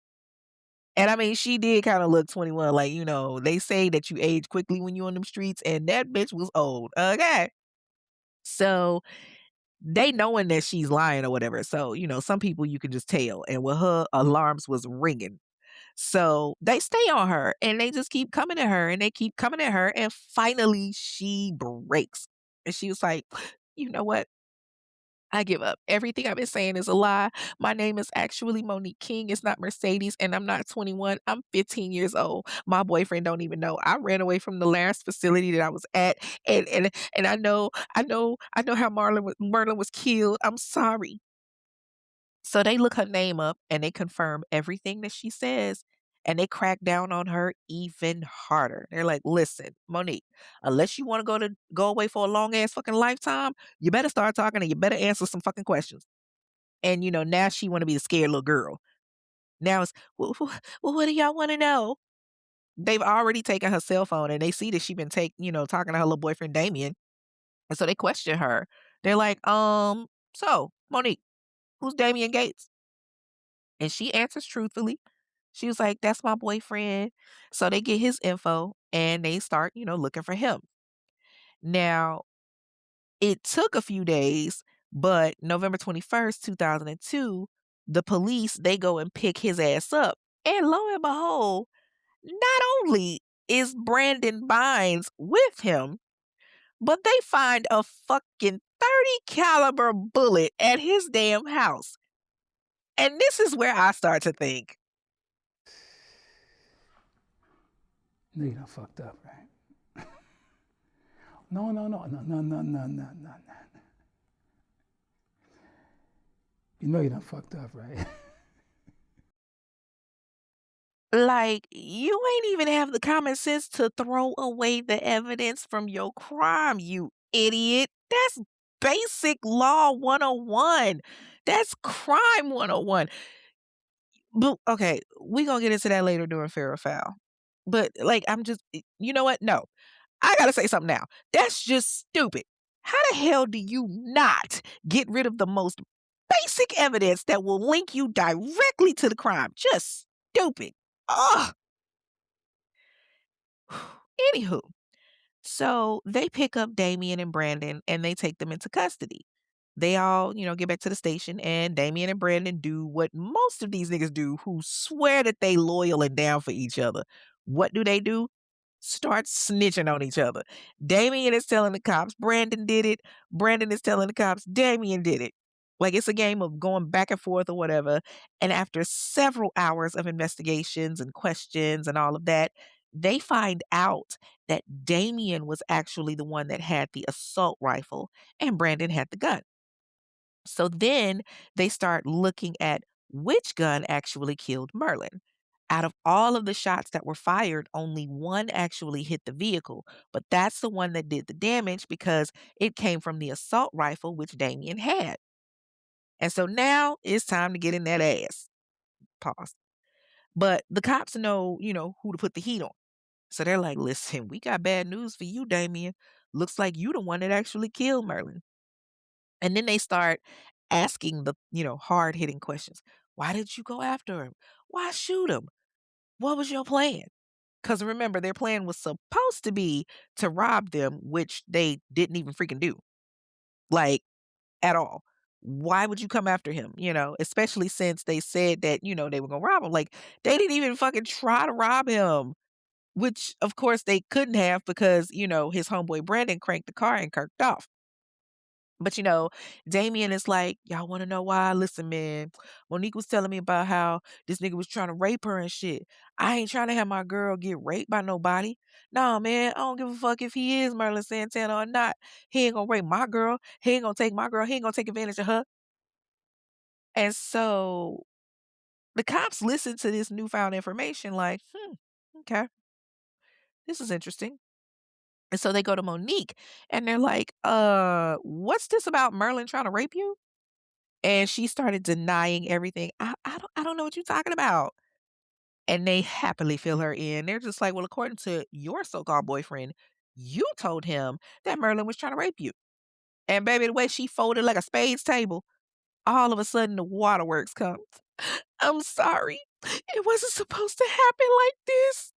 And I mean, she did kind of look 21. Like, they say that you age quickly when you're on them streets, and that bitch was old. Okay. So they knowing that she's lying or whatever. So, some people you can just tell. And with her, alarms was ringing. So they stay on her and they just keep coming at her and they keep coming at her. And finally she breaks. And she was like, you know what? I give up. Everything I've been saying is a lie. My name is actually Monique King. It's not Mercedes, and I'm not 21. I'm 15 years old. My boyfriend don't even know. I ran away from the last facility that I was at, and I know how Merlin was killed. I'm sorry. So they look her name up and they confirm everything that she says. And they crack down on her even harder. They're like, listen, Monique, unless you want to go away for a long ass fucking lifetime, you better start talking and you better answer some fucking questions. And now she want to be the scared little girl. Now it's, well, what do y'all want to know? They've already taken her cell phone and they see that she been talking to her little boyfriend Damien. And so they question her. They're like, so Monique, who's Damien Gates? And she answers truthfully. She was like, "That's my boyfriend." So they get his info and they start, looking for him. Now, it took a few days, but November 21st, 2002, the police, they go and pick his ass up. And lo and behold, not only is Brandon Bynes with him, but they find a fucking 30 caliber bullet at his damn house. And this is where I start to think, No, you done fucked up, right? No, no, no, no, no, no, no, no, no, no. You know you done fucked up, right? like, you ain't even have the common sense to throw away the evidence from your crime, you idiot. That's basic law 101. That's crime 101. But okay, we gonna get into that later during fair or foul. But like, you know what? No, I gotta say something now. That's just stupid. How the hell do you not get rid of the most basic evidence that will link you directly to the crime? Just stupid. Ugh. Anywho, so they pick up Damien and Brandon and they take them into custody. They all, get back to the station and Damien and Brandon do what most of these niggas do who swear that they loyal and down for each other. What do? Start snitching on each other. Damien is telling the cops Brandon did it. Brandon is telling the cops Damien did it. Like it's a game of going back and forth or whatever. And after several hours of investigations and questions and all of that, they find out that Damien was actually the one that had the assault rifle and Brandon had the gun. So then they start looking at which gun actually killed Merlin. Out of all of the shots that were fired, only one actually hit the vehicle, but that's the one that did the damage because it came from the assault rifle which Damien had. And so now it's time to get in that ass. Pause. But the cops know, who to put the heat on. So they're like, listen, we got bad news for you, Damien. Looks like you the one that actually killed Merlin. And then they start asking the, hard hitting questions. Why did you go after him? Why shoot him? What was your plan? Because remember, their plan was supposed to be to rob them, which they didn't even freaking do. Like, at all. Why would you come after him? Especially since they said that, they were going to rob him. Like, they didn't even fucking try to rob him, which, of course, they couldn't have because, his homeboy Brandon cranked the car and kirked off. But Damien is like, y'all want to know why? Listen, man, Monique was telling me about how this nigga was trying to rape her and shit. I ain't trying to have my girl get raped by nobody. Nah, man, I don't give a fuck if he is Merlin Santana or not. He ain't gonna rape my girl. He ain't gonna take my girl. He ain't gonna take advantage of her. And so the cops listen to this newfound information like, okay, this is interesting. And so they go to Monique and they're like, what's this about Merlin trying to rape you? And she started denying everything. I don't know what you're talking about. And they happily fill her in. They're just like, well, according to your so-called boyfriend, you told him that Merlin was trying to rape you. And baby, the way she folded like a spades table, all of a sudden the waterworks comes. I'm sorry. It wasn't supposed to happen like this.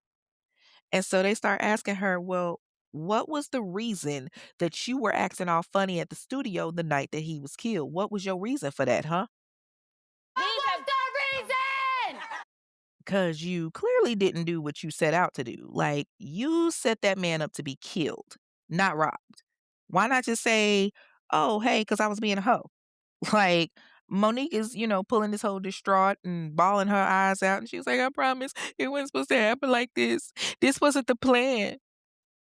And so they start asking her, well, what was the reason that you were acting all funny at the studio the night that he was killed? What was your reason for that, huh? Because you clearly didn't do what you set out to do. Like, you set that man up to be killed, not robbed. Why not just say, oh, hey, because I was being a hoe? Like, Monique is, pulling this whole distraught and bawling her eyes out. And she was like, I promise it wasn't supposed to happen like this. This wasn't the plan.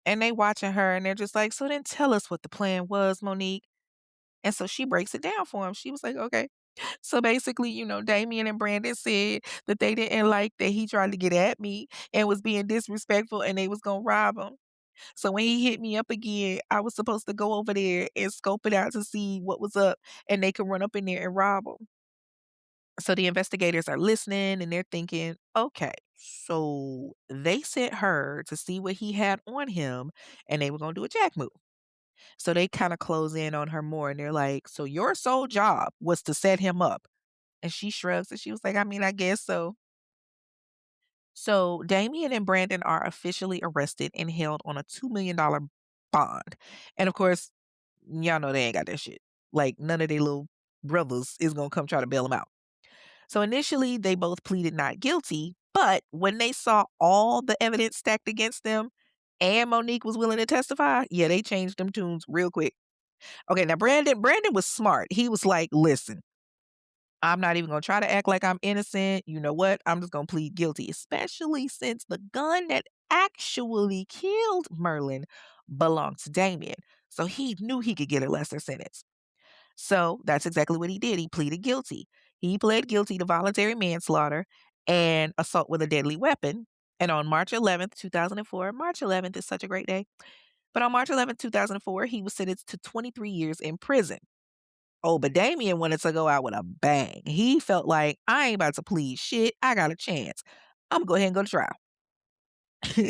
And they watching her and they're just like, so then tell us what the plan was, Monique. And so she breaks it down for him. She was like, okay. So basically, Damien and Brandon said that they didn't like that he tried to get at me and was being disrespectful and they was going to rob him. So when he hit me up again, I was supposed to go over there and scope it out to see what was up and they could run up in there and rob him. So the investigators are listening and they're thinking, okay, so they sent her to see what he had on him and they were going to do a jack move. So they kind of close in on her more and they're like, so your sole job was to set him up. And she shrugs and she was like, I mean, I guess so. So Damien and Brandon are officially arrested and held on a $2 million bond. And of course, y'all know they ain't got that shit. Like none of their little brothers is going to come try to bail them out. So initially, they both pleaded not guilty, but when they saw all the evidence stacked against them and Monique was willing to testify, yeah, they changed them tunes real quick. Okay, now Brandon was smart. He was like, listen, I'm not even going to try to act like I'm innocent. You know what? I'm just going to plead guilty, especially since the gun that actually killed Merlin belonged to Damien. So he knew he could get a lesser sentence. So that's exactly what he did. He pleaded guilty. He pled guilty to voluntary manslaughter and assault with a deadly weapon. And on March 11th, 2004, March 11th is such a great day. But on March 11th, 2004, he was sentenced to 23 years in prison. Oh, but Damien wanted to go out with a bang. He felt like, I ain't about to plead shit. I got a chance. I'm going to go ahead and go to trial.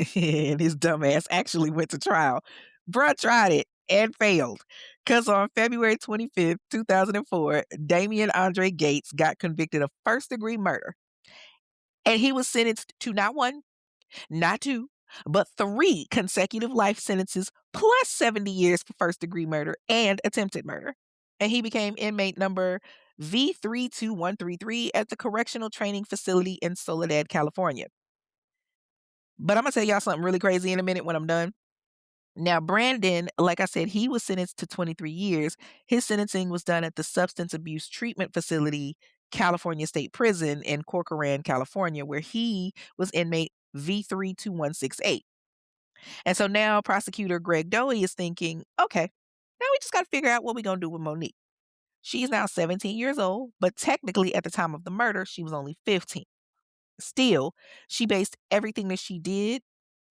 And his dumbass actually went to trial. Bruh tried it and failed. Because on February 25th, 2004, Damien Andre Gates got convicted of first-degree murder. And he was sentenced to not one, not two, but 3 consecutive life sentences plus 70 years for first-degree murder and attempted murder. And he became inmate number V32133 at the Correctional Training Facility in Soledad, California. But I'm going to tell y'all something really crazy in a minute when I'm done. Now, Brandon, like I said, he was sentenced to 23 years. His sentencing was done at the Substance Abuse Treatment Facility, California State Prison in Corcoran, California, where he was inmate V32168. And so now prosecutor Greg Doey is thinking, okay, now we just got to figure out what we're going to do with Monique. She's now 17 years old, but technically at the time of the murder, she was only 15. Still, she based everything that she did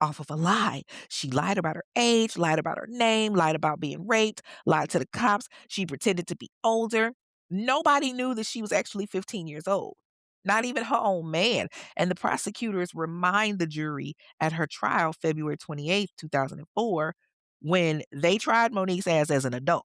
off of a lie. She lied about her age, lied about her name, lied about being raped, lied to the cops. She pretended to be older. Nobody knew that she was actually 15 years old, not even her own man. And the prosecutors remind the jury at her trial, February 28th, 2004, when they tried Monique's ass as an adult.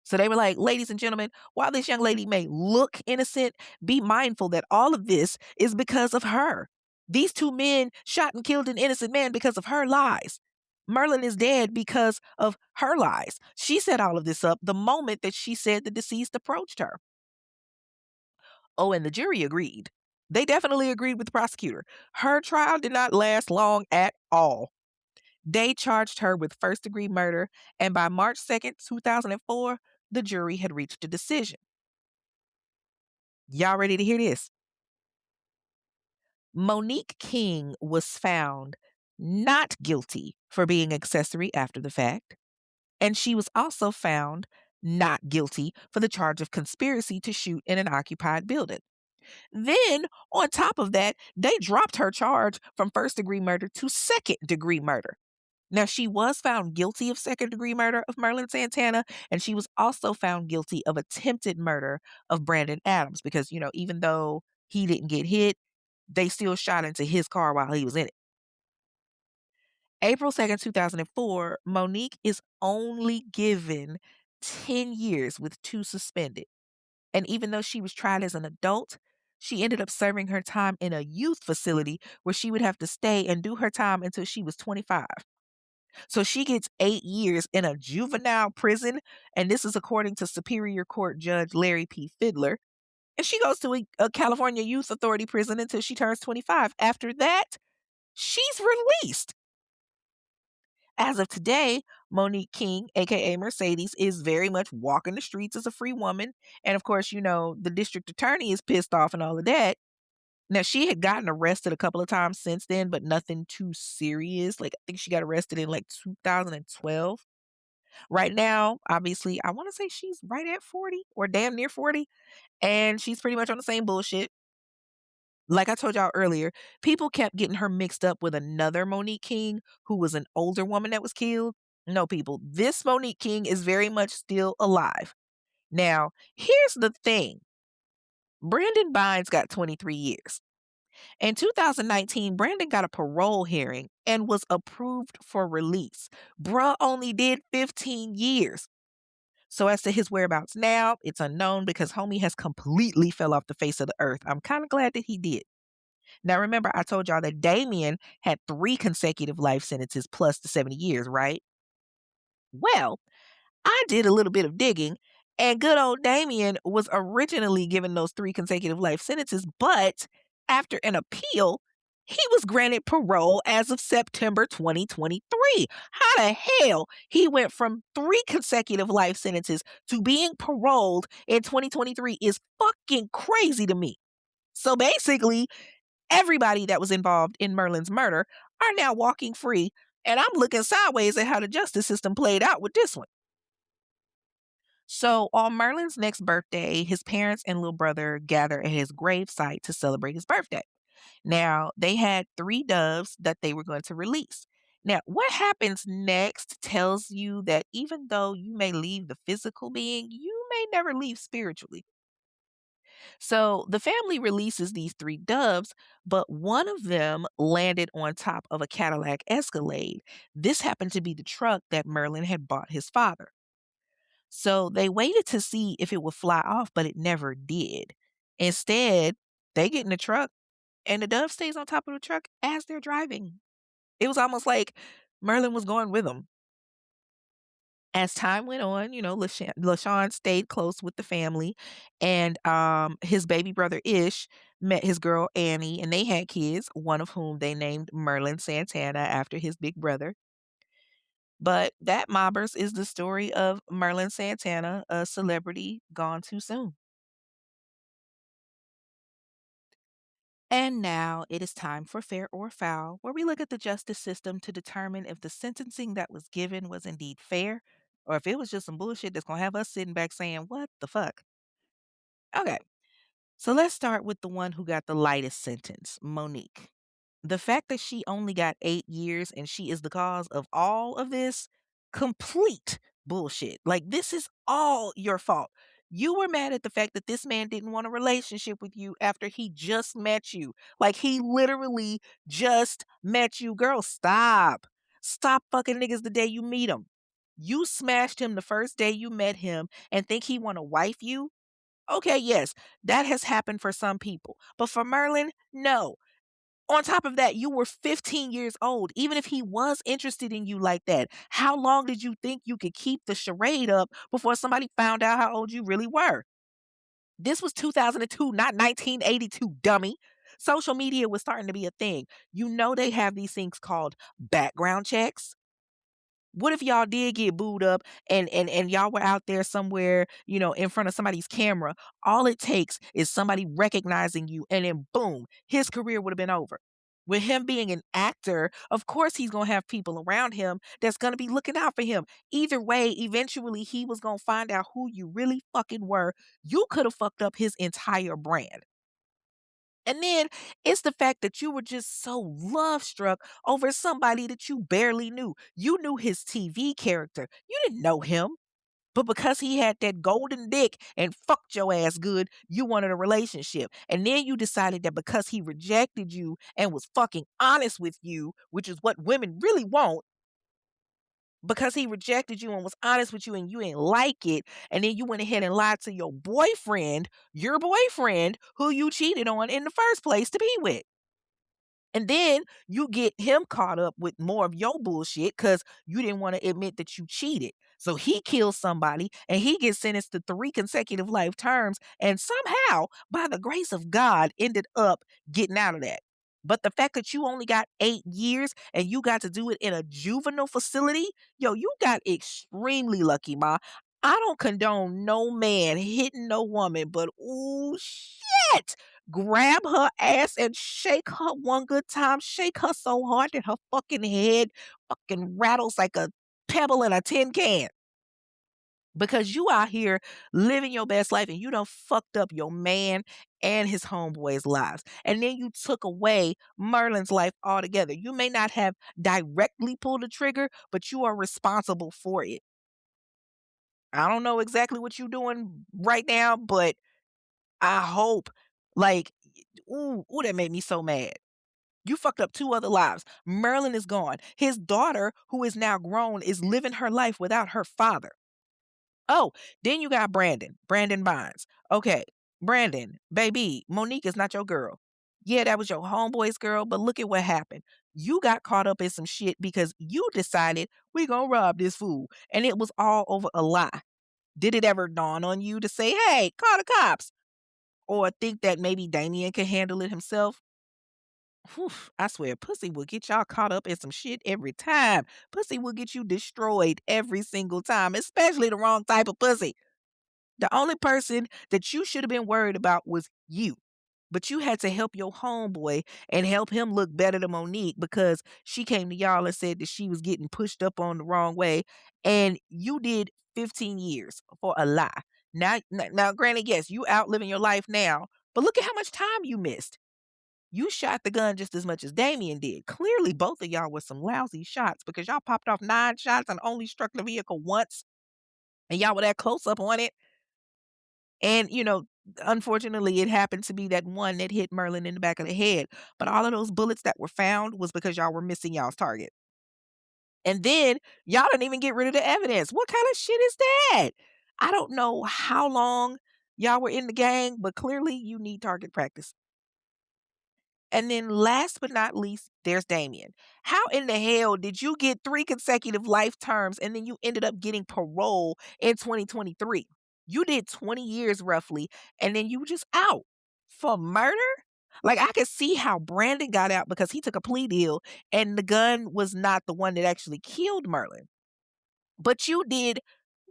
So they were like, ladies and gentlemen, while this young lady may look innocent, be mindful that all of this is because of her. These 2 men shot and killed an innocent man because of her lies. Merlin is dead because of her lies. She set all of this up the moment that she said the deceased approached her. Oh, and the jury agreed. They definitely agreed with the prosecutor. Her trial did not last long at all. They charged her with first-degree murder, and by March 2nd, 2004, the jury had reached a decision. Y'all ready to hear this? Monique King was found not guilty for being accessory after the fact, and she was also found not guilty for the charge of conspiracy to shoot in an occupied building. Then, on top of that, they dropped her charge from first-degree murder to second-degree murder. Now, she was found guilty of second-degree murder of Merlin Santana, and she was also found guilty of attempted murder of Brandon Adams because, even though he didn't get hit, they still shot into his car while he was in it. April 2nd, 2004, Monique is only given 10 years with 2 suspended. And even though she was tried as an adult, she ended up serving her time in a youth facility where she would have to stay and do her time until she was 25. So she gets 8 years in a juvenile prison, and this is according to Superior Court Judge Larry P. Fiddler. And she goes to a California Youth Authority prison until she turns 25. After that, she's released. As of today, Monique King, aka Mercedes, is very much walking the streets as a free woman. And of course, the district attorney is pissed off and all of that. Now, she had gotten arrested a couple of times since then, but nothing too serious. Like, I think she got arrested in like 2012. Right now, obviously, I want to say she's right at 40 or damn near 40, and she's pretty much on the same bullshit. Like I told y'all earlier, people kept getting her mixed up with another Monique King who was an older woman that was killed. No, people, this Monique King is very much still alive. Now, here's the thing. Brandon Bynes got 23 years. In 2019, Brandon got a parole hearing and was approved for release. Bruh only did 15 years. So as to his whereabouts now, it's unknown because homie has completely fell off the face of the earth. I'm kind of glad that he did. Now, remember, I told y'all that Damien had 3 consecutive life sentences plus the 70 years, right? Well, I did a little bit of digging, and good old Damien was originally given those 3 consecutive life sentences, but after an appeal, he was granted parole as of September 2023. How the hell he went from 3 consecutive life sentences to being paroled in 2023 is fucking crazy to me. So basically, everybody that was involved in Merlin's murder are now walking free, and I'm looking sideways at how the justice system played out with this one. So, on Merlin's next birthday, his parents and little brother gather at his gravesite to celebrate his birthday. Now, they had 3 doves that they were going to release. Now, what happens next tells you that even though you may leave the physical being, you may never leave spiritually. So the family releases these 3 doves, but one of them landed on top of a Cadillac Escalade. This happened to be the truck that Merlin had bought his father. So they waited to see if it would fly off, but it never did. Instead, they get in the truck and the dove stays on top of the truck as they're driving. It was almost like Merlin was going with them. As time went on, LaShawn stayed close with the family, and his baby brother Ish met his girl Annie, and they had kids, one of whom they named Merlin Santana after his big brother. But that mobbers is the story of Merlin Santana, a celebrity gone too soon. And now it is time for Fair or Foul, where we look at the justice system to determine if the sentencing that was given was indeed fair or if it was just some bullshit that's going to have us sitting back saying, what the fuck? Okay, so let's start with the one who got the lightest sentence, Monique. The fact that she only got 8 years and she is the cause of all of this, complete bullshit. Like, this is all your fault. You were mad at the fact that this man didn't want a relationship with you after he just met you. Like, he literally just met you. Girl, stop. Stop fucking niggas the day you meet them. You smashed him the first day you met him and think he want to wife you? Okay, yes, that has happened for some people. But for Merlin, no. On top of that, you were 15 years old. Even if he was interested in you like that, how long did you think you could keep the charade up before somebody found out how old you really were? This was 2002, not 1982, dummy. Social media was starting to be a thing. They have these things called background checks. What if y'all did get booed up and y'all were out there somewhere, in front of somebody's camera? All it takes is somebody recognizing you, and then boom, his career would have been over. With him being an actor, of course he's going to have people around him that's going to be looking out for him. Either way, eventually he was going to find out who you really fucking were. You could have fucked up his entire brand. And then it's the fact that you were just so love struck over somebody that you barely knew. You knew his TV character. You didn't know him. But because he had that golden dick and fucked your ass good, you wanted a relationship. And then you decided that because he rejected you and was fucking honest with you, which is what women really want, because he rejected you and was honest with you and you didn't like it, and then you went ahead and lied to your boyfriend, who you cheated on in the first place to be with. And then you get him caught up with more of your bullshit because you didn't want to admit that you cheated. So he kills somebody and he gets sentenced to 3 consecutive life terms and somehow, by the grace of God, ended up getting out of that. But the fact that you only got 8 years and you got to do it in a juvenile facility, yo, you got extremely lucky, ma. I don't condone no man hitting no woman, but ooh, shit. Grab her ass and shake her one good time. Shake her so hard that her fucking head fucking rattles like a pebble in a tin can. Because you out here living your best life and you done fucked up your man and his homeboys' lives. And then you took away Merlin's life altogether. You may not have directly pulled the trigger, but you are responsible for it. I don't know exactly what you're doing right now, but I hope, like, ooh, that made me so mad. You fucked up 2 other lives. Merlin is gone. His daughter, who is now grown, is living her life without her father. Oh, then you got Brandon Bynes. Okay, Brandon, baby, Monique is not your girl. Yeah, that was your homeboy's girl, but look at what happened. You got caught up in some shit because you decided we gonna rob this fool, and it was all over a lie. Did it ever dawn on you to say, hey, call the cops? Or think that maybe Damien can handle it himself? Whew, I swear, pussy will get y'all caught up in some shit every time. Pussy will get you destroyed every single time, especially the wrong type of pussy. The only person that you should have been worried about was you. But you had to help your homeboy and help him look better than Monique because she came to y'all and said that she was getting pushed up on the wrong way. And you did 15 years for a lie. Now, granted, yes, you outliving your life now, but look at how much time you missed. You shot the gun just as much as Damien did. Clearly, both of y'all were some lousy shots because y'all popped off 9 shots and only struck the vehicle once. And y'all were that close up on it. And, unfortunately, it happened to be that one that hit Merlin in the back of the head. But all of those bullets that were found was because y'all were missing y'all's target. And then y'all didn't even get rid of the evidence. What kind of shit is that? I don't know how long y'all were in the gang, but clearly you need target practice. And then last but not least, there's Damien. How in the hell did you get 3 consecutive life terms and then you ended up getting parole in 2023? You did 20 years roughly, and then you were just out for murder? Like, I could see how Brandon got out because he took a plea deal and the gun was not the one that actually killed Merlin. But you did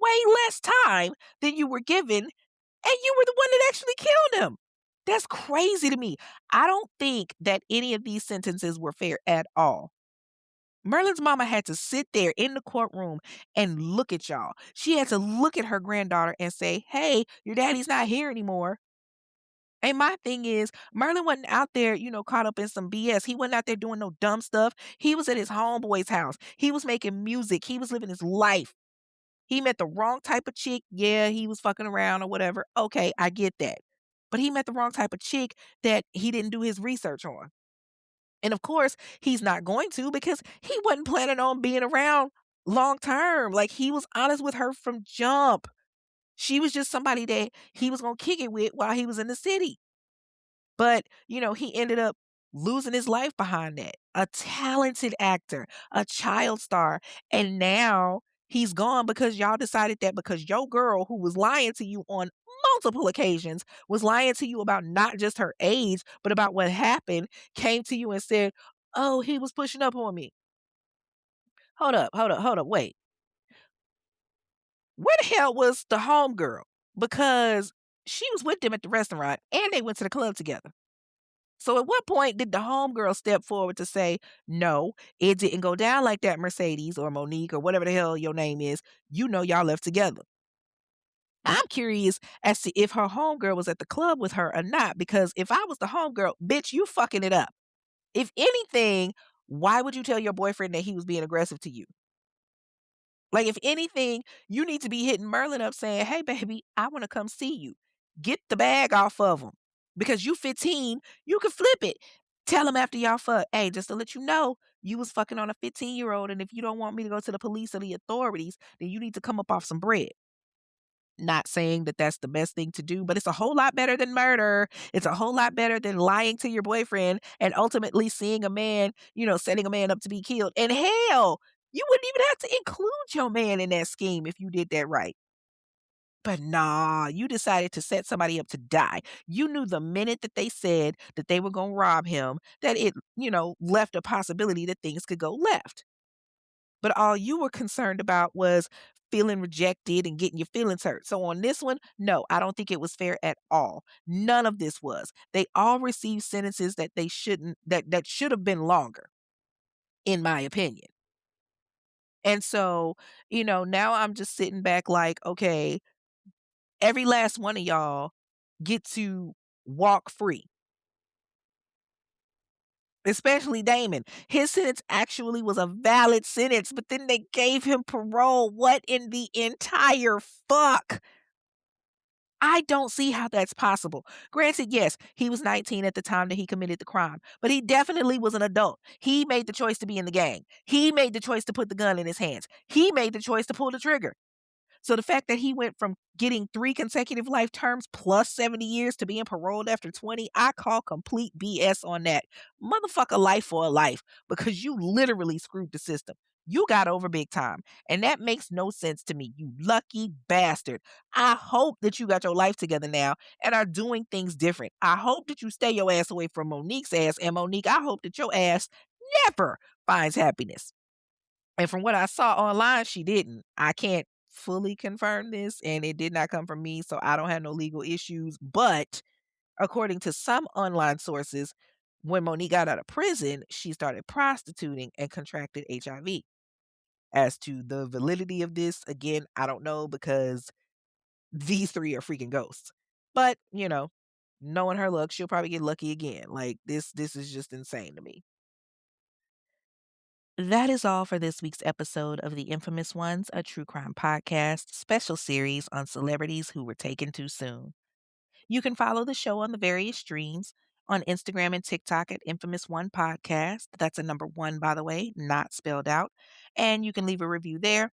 way less time than you were given, and you were the one that actually killed him. That's crazy to me. I don't think that any of these sentences were fair at all. Merlin's mama had to sit there in the courtroom and look at y'all. She had to look at her granddaughter and say, hey, your daddy's not here anymore. And my thing is, Merlin wasn't out there, caught up in some BS. He wasn't out there doing no dumb stuff. He was at his homeboy's house. He was making music. He was living his life. He met the wrong type of chick. Yeah, he was fucking around or whatever. Okay, I get that. But he met the wrong type of chick that he didn't do his research on. And of course, he's not going to because he wasn't planning on being around long term. Like, he was honest with her from jump. She was just somebody that he was going to kick it with while he was in the city. But, he ended up losing his life behind that. A talented actor, a child star. And now he's gone because y'all decided that because your girl, who was lying to you on multiple occasions, was lying to you about not just her age, but about what happened, came to you and said, oh, he was pushing up on me. Hold up, wait. Where the hell was the homegirl? Because she was with them at the restaurant and they went to the club together. So at what point did the homegirl step forward to say, no, it didn't go down like that, Mercedes or Monique or whatever the hell your name is. Y'all left together. I'm curious as to if her homegirl was at the club with her or not, because if I was the homegirl, bitch, you fucking it up. If anything, why would you tell your boyfriend that he was being aggressive to you? Like, if anything, you need to be hitting Merlin up saying, "Hey, baby, I want to come see you. Get the bag off of him because you 15, you can flip it. Tell him after y'all fuck, hey, just to let you know, you was fucking on a 15-year-old, and if you don't want me to go to the police or the authorities, then you need to come up off some bread." Not saying that that's the best thing to do, but it's a whole lot better than murder. It's a whole lot better than lying to your boyfriend and ultimately seeing a man, setting a man up to be killed. And hell, you wouldn't even have to include your man in that scheme if you did that right. But nah, you decided to set somebody up to die. You knew the minute that they said that they were going to rob him that it, left a possibility that things could go left. But all you were concerned about was feeling rejected and getting your feelings hurt. So on this one, no, I don't think it was fair at all. None of this was. They all received sentences that they shouldn't that should have been longer, in my opinion. And so, now I'm just sitting back like, okay, every last one of y'all get to walk free. Especially Damon. His sentence actually was a valid sentence, but then they gave him parole. What in the entire fuck? I don't see how that's possible. Granted, yes, he was 19 at the time that he committed the crime, but he definitely was an adult. He made the choice to be in the gang. He made the choice to put the gun in his hands. He made the choice to pull the trigger. So the fact that he went from getting 3 consecutive life terms plus 70 years to being paroled after 20, I call complete BS on that. Motherfucker, life for a life, because you literally screwed the system. You got over big time, and that makes no sense to me, you lucky bastard. I hope that you got your life together now and are doing things different. I hope that you stay your ass away from Monique's ass, and Monique, I hope that your ass never finds happiness. And from what I saw online, she didn't. I can't fully confirm this, and it did not come from me, so I don't have no legal issues. But according to some online sources, when Monique got out of prison, she started prostituting and contracted HIV. As to the validity of this, again, I don't know, because these three are freaking ghosts. But, knowing her luck, she'll probably get lucky again. Like, this is just insane to me. That is all for this week's episode of The Infamous Ones, a true crime podcast special series on celebrities who were taken too soon. You can follow the show on the various streams on Instagram and TikTok at Infamous One Podcast. That's a number 1, by the way, not spelled out. And you can leave a review there.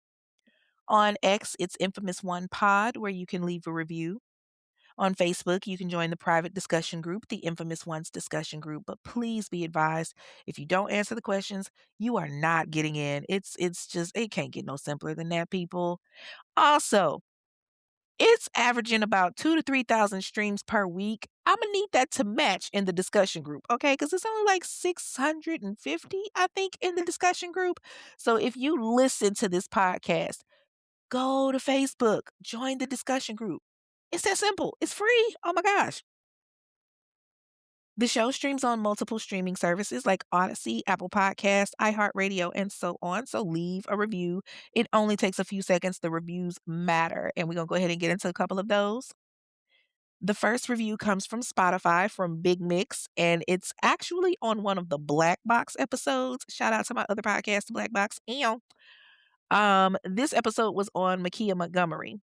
On X, it's Infamous One Pod, where you can leave a review. On Facebook, you can join the private discussion group, the Infamous Ones discussion group. But please be advised, if you don't answer the questions, you are not getting in. It's just, it can't get no simpler than that, people. Also, it's averaging about 2 to 3,000 streams per week. I'm gonna need that to match in the discussion group, okay? Because it's only like 650, I think, in the discussion group. So if you listen to this podcast, go to Facebook, join the discussion group. It's that simple. It's free. Oh my gosh. The show streams on multiple streaming services like Odyssey, Apple Podcasts, iHeartRadio, and so on. So leave a review. It only takes a few seconds. The reviews matter. And we're going to go ahead and get into a couple of those. The first review comes from Spotify from Big Mix, and it's actually on one of the Black Box episodes. Shout out to my other podcast, Black Box. This episode was on Makia Montgomery.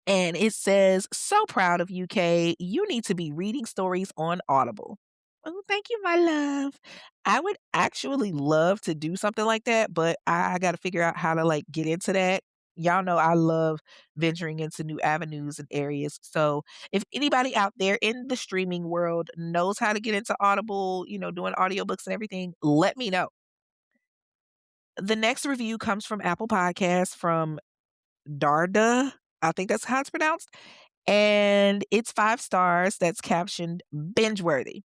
And it says, "So proud of you, Kay. You need to be reading stories on Audible." Oh, thank you, my love. I would actually love to do something like that, but I got to figure out how to get into that. Y'all know I love venturing into new avenues and areas. So if anybody out there in the streaming world knows how to get into Audible, doing audiobooks and everything, let me know. The next review comes from Apple Podcasts from Darda. I think that's how it's pronounced. And it's 5 stars. That's captioned binge worthy.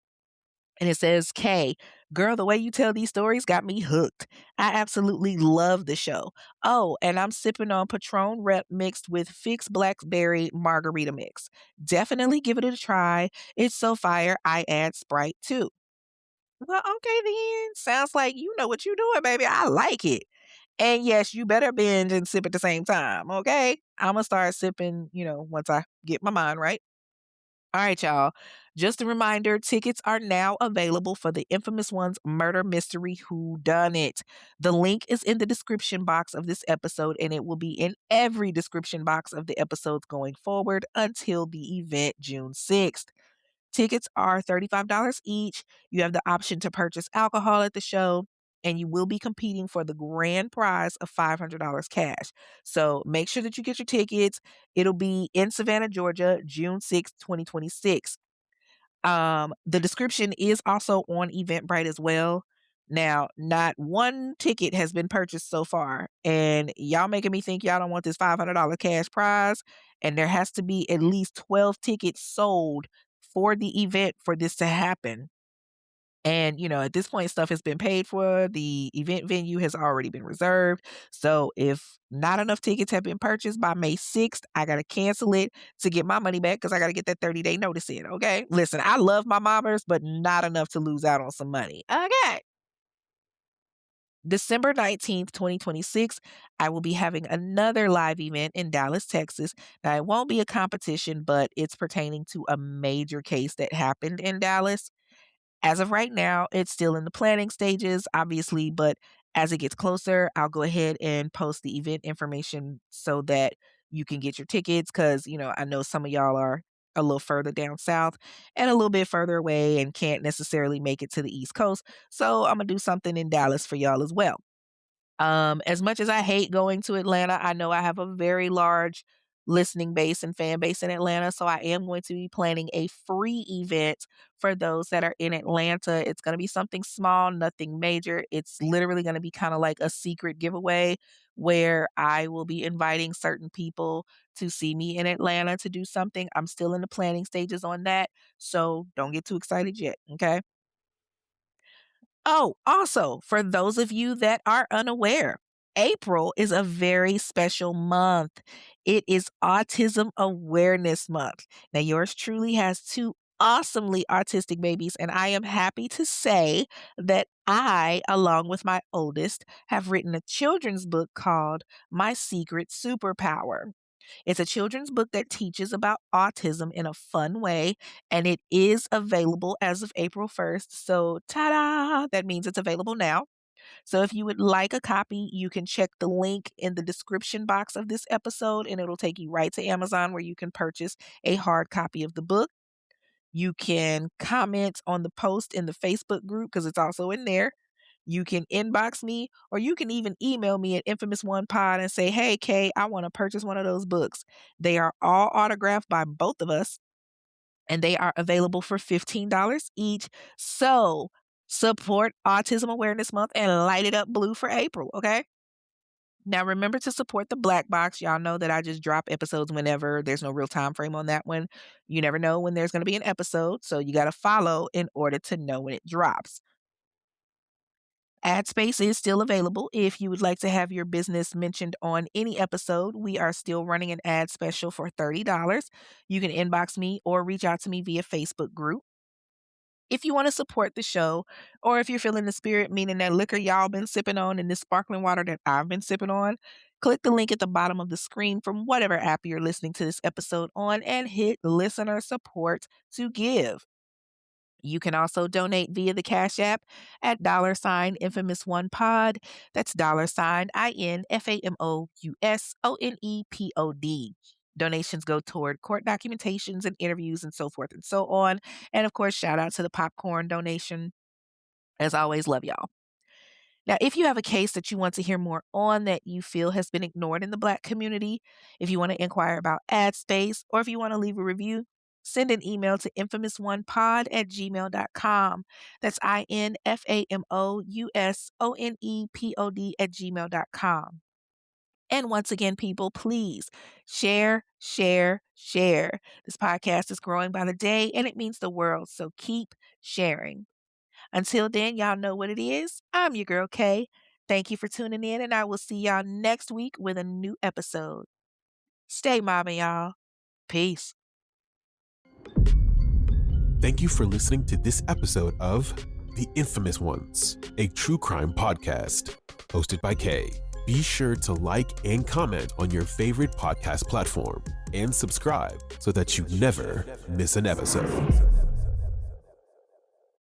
And it says, "Kay, girl, the way you tell these stories got me hooked. I absolutely love the show. Oh, and I'm sipping on Patron Rep mixed with Fix Blackberry Margarita Mix. Definitely give it a try. It's so fire. I add Sprite too." Well, okay then. Sounds like you know what you're doing, baby. I like it. And yes, you better binge and sip at the same time, okay? I'm going to start sipping, once I get my mind right. All right, y'all. Just a reminder, tickets are now available for the Infamous Ones murder mystery Who Done It. The link is in the description box of this episode, and it will be in every description box of the episodes going forward until the event June 6th. Tickets are $35 each. You have the option to purchase alcohol at the show, and you will be competing for the grand prize of $500 cash. So make sure that you get your tickets. It'll be in Savannah, Georgia, June 6th, 2026. The description is also on Eventbrite as well. Now, not one ticket has been purchased so far, and y'all making me think y'all don't want this $500 cash prize, and there has to be at least 12 tickets sold for the event for this to happen. And, at this point, stuff has been paid for. The event venue has already been reserved. So if not enough tickets have been purchased by May 6th, I got to cancel it to get my money back because I got to get that 30-day notice in, okay? Listen, I love my mobbers, but not enough to lose out on some money, okay? December 19th, 2026, I will be having another live event in Dallas, Texas. Now, it won't be a competition, but it's pertaining to a major case that happened in Dallas. As of right now, it's still in the planning stages, obviously, but as it gets closer, I'll go ahead and post the event information so that you can get your tickets because, I know some of y'all are a little further down south and a little bit further away and can't necessarily make it to the East Coast. So I'm going to do something in Dallas for y'all as well. As much as I hate going to Atlanta, I know I have a very large listening base and fan base in Atlanta, so I am going to be planning a free event for those that are in Atlanta. It's going to be something small, nothing major. It's literally going to be kind of like a secret giveaway where I will be inviting certain people to see me in Atlanta to do something. I'm still in the planning stages on that, so don't get too excited yet, okay? Oh, also, for those of you that are unaware, April is a very special month. It is Autism Awareness Month. Now, yours truly has two awesomely autistic babies, and I am happy to say that I, along with my oldest, have written a children's book called My Secret Superpower. It's a children's book that teaches about autism in a fun way, and it is available as of April 1st. So, ta-da! That means it's available now. So if you would like a copy, you can check the link in the description box of this episode, and it'll take you right to Amazon where you can purchase a hard copy of the book. You can comment on the post in the Facebook group because it's also in there. You can inbox me, or you can even email me at infamous1pod and say, hey, Kay, I want to purchase one of those books. They are all autographed by both of us, and they are available for $15 each. So support Autism Awareness Month and light it up blue for April, okay? Now, remember to support the Black Box. Y'all know that I just drop episodes whenever. There's no real time frame on that one. You never know when there's going to be an episode, so you got to follow in order to know when it drops. Ad space is still available. If you would like to have your business mentioned on any episode, we are still running an ad special for $30. You can inbox me or reach out to me via Facebook group. If you want to support the show, or if you're feeling the spirit, meaning that liquor y'all been sipping on and this sparkling water that I've been sipping on, click the link at the bottom of the screen from whatever app you're listening to this episode on and hit listener support to give. You can also donate via the Cash App at $infamous1pod. That's $INFAMOUSONEPOD. Donations go toward court documentations and interviews and so forth and so on. And of course, shout out to the popcorn donation. As always, love y'all. Now, if you have a case that you want to hear more on that you feel has been ignored in the Black community, if you want to inquire about ad space, or if you want to leave a review, send an email to infamous1pod@gmail.com. That's INFAMOUSONEPOD@gmail.com. And once again, people, please share, share, share. This podcast is growing by the day, and it means the world, so keep sharing. Until then, y'all know what it is. I'm your girl, Kay. Thank you for tuning in, and I will see y'all next week with a new episode. Stay mobbing, y'all. Peace. Thank you for listening to this episode of The Infamous Ones, a true crime podcast hosted by Kay. Be sure to like and comment on your favorite podcast platform and subscribe so that you never miss an episode.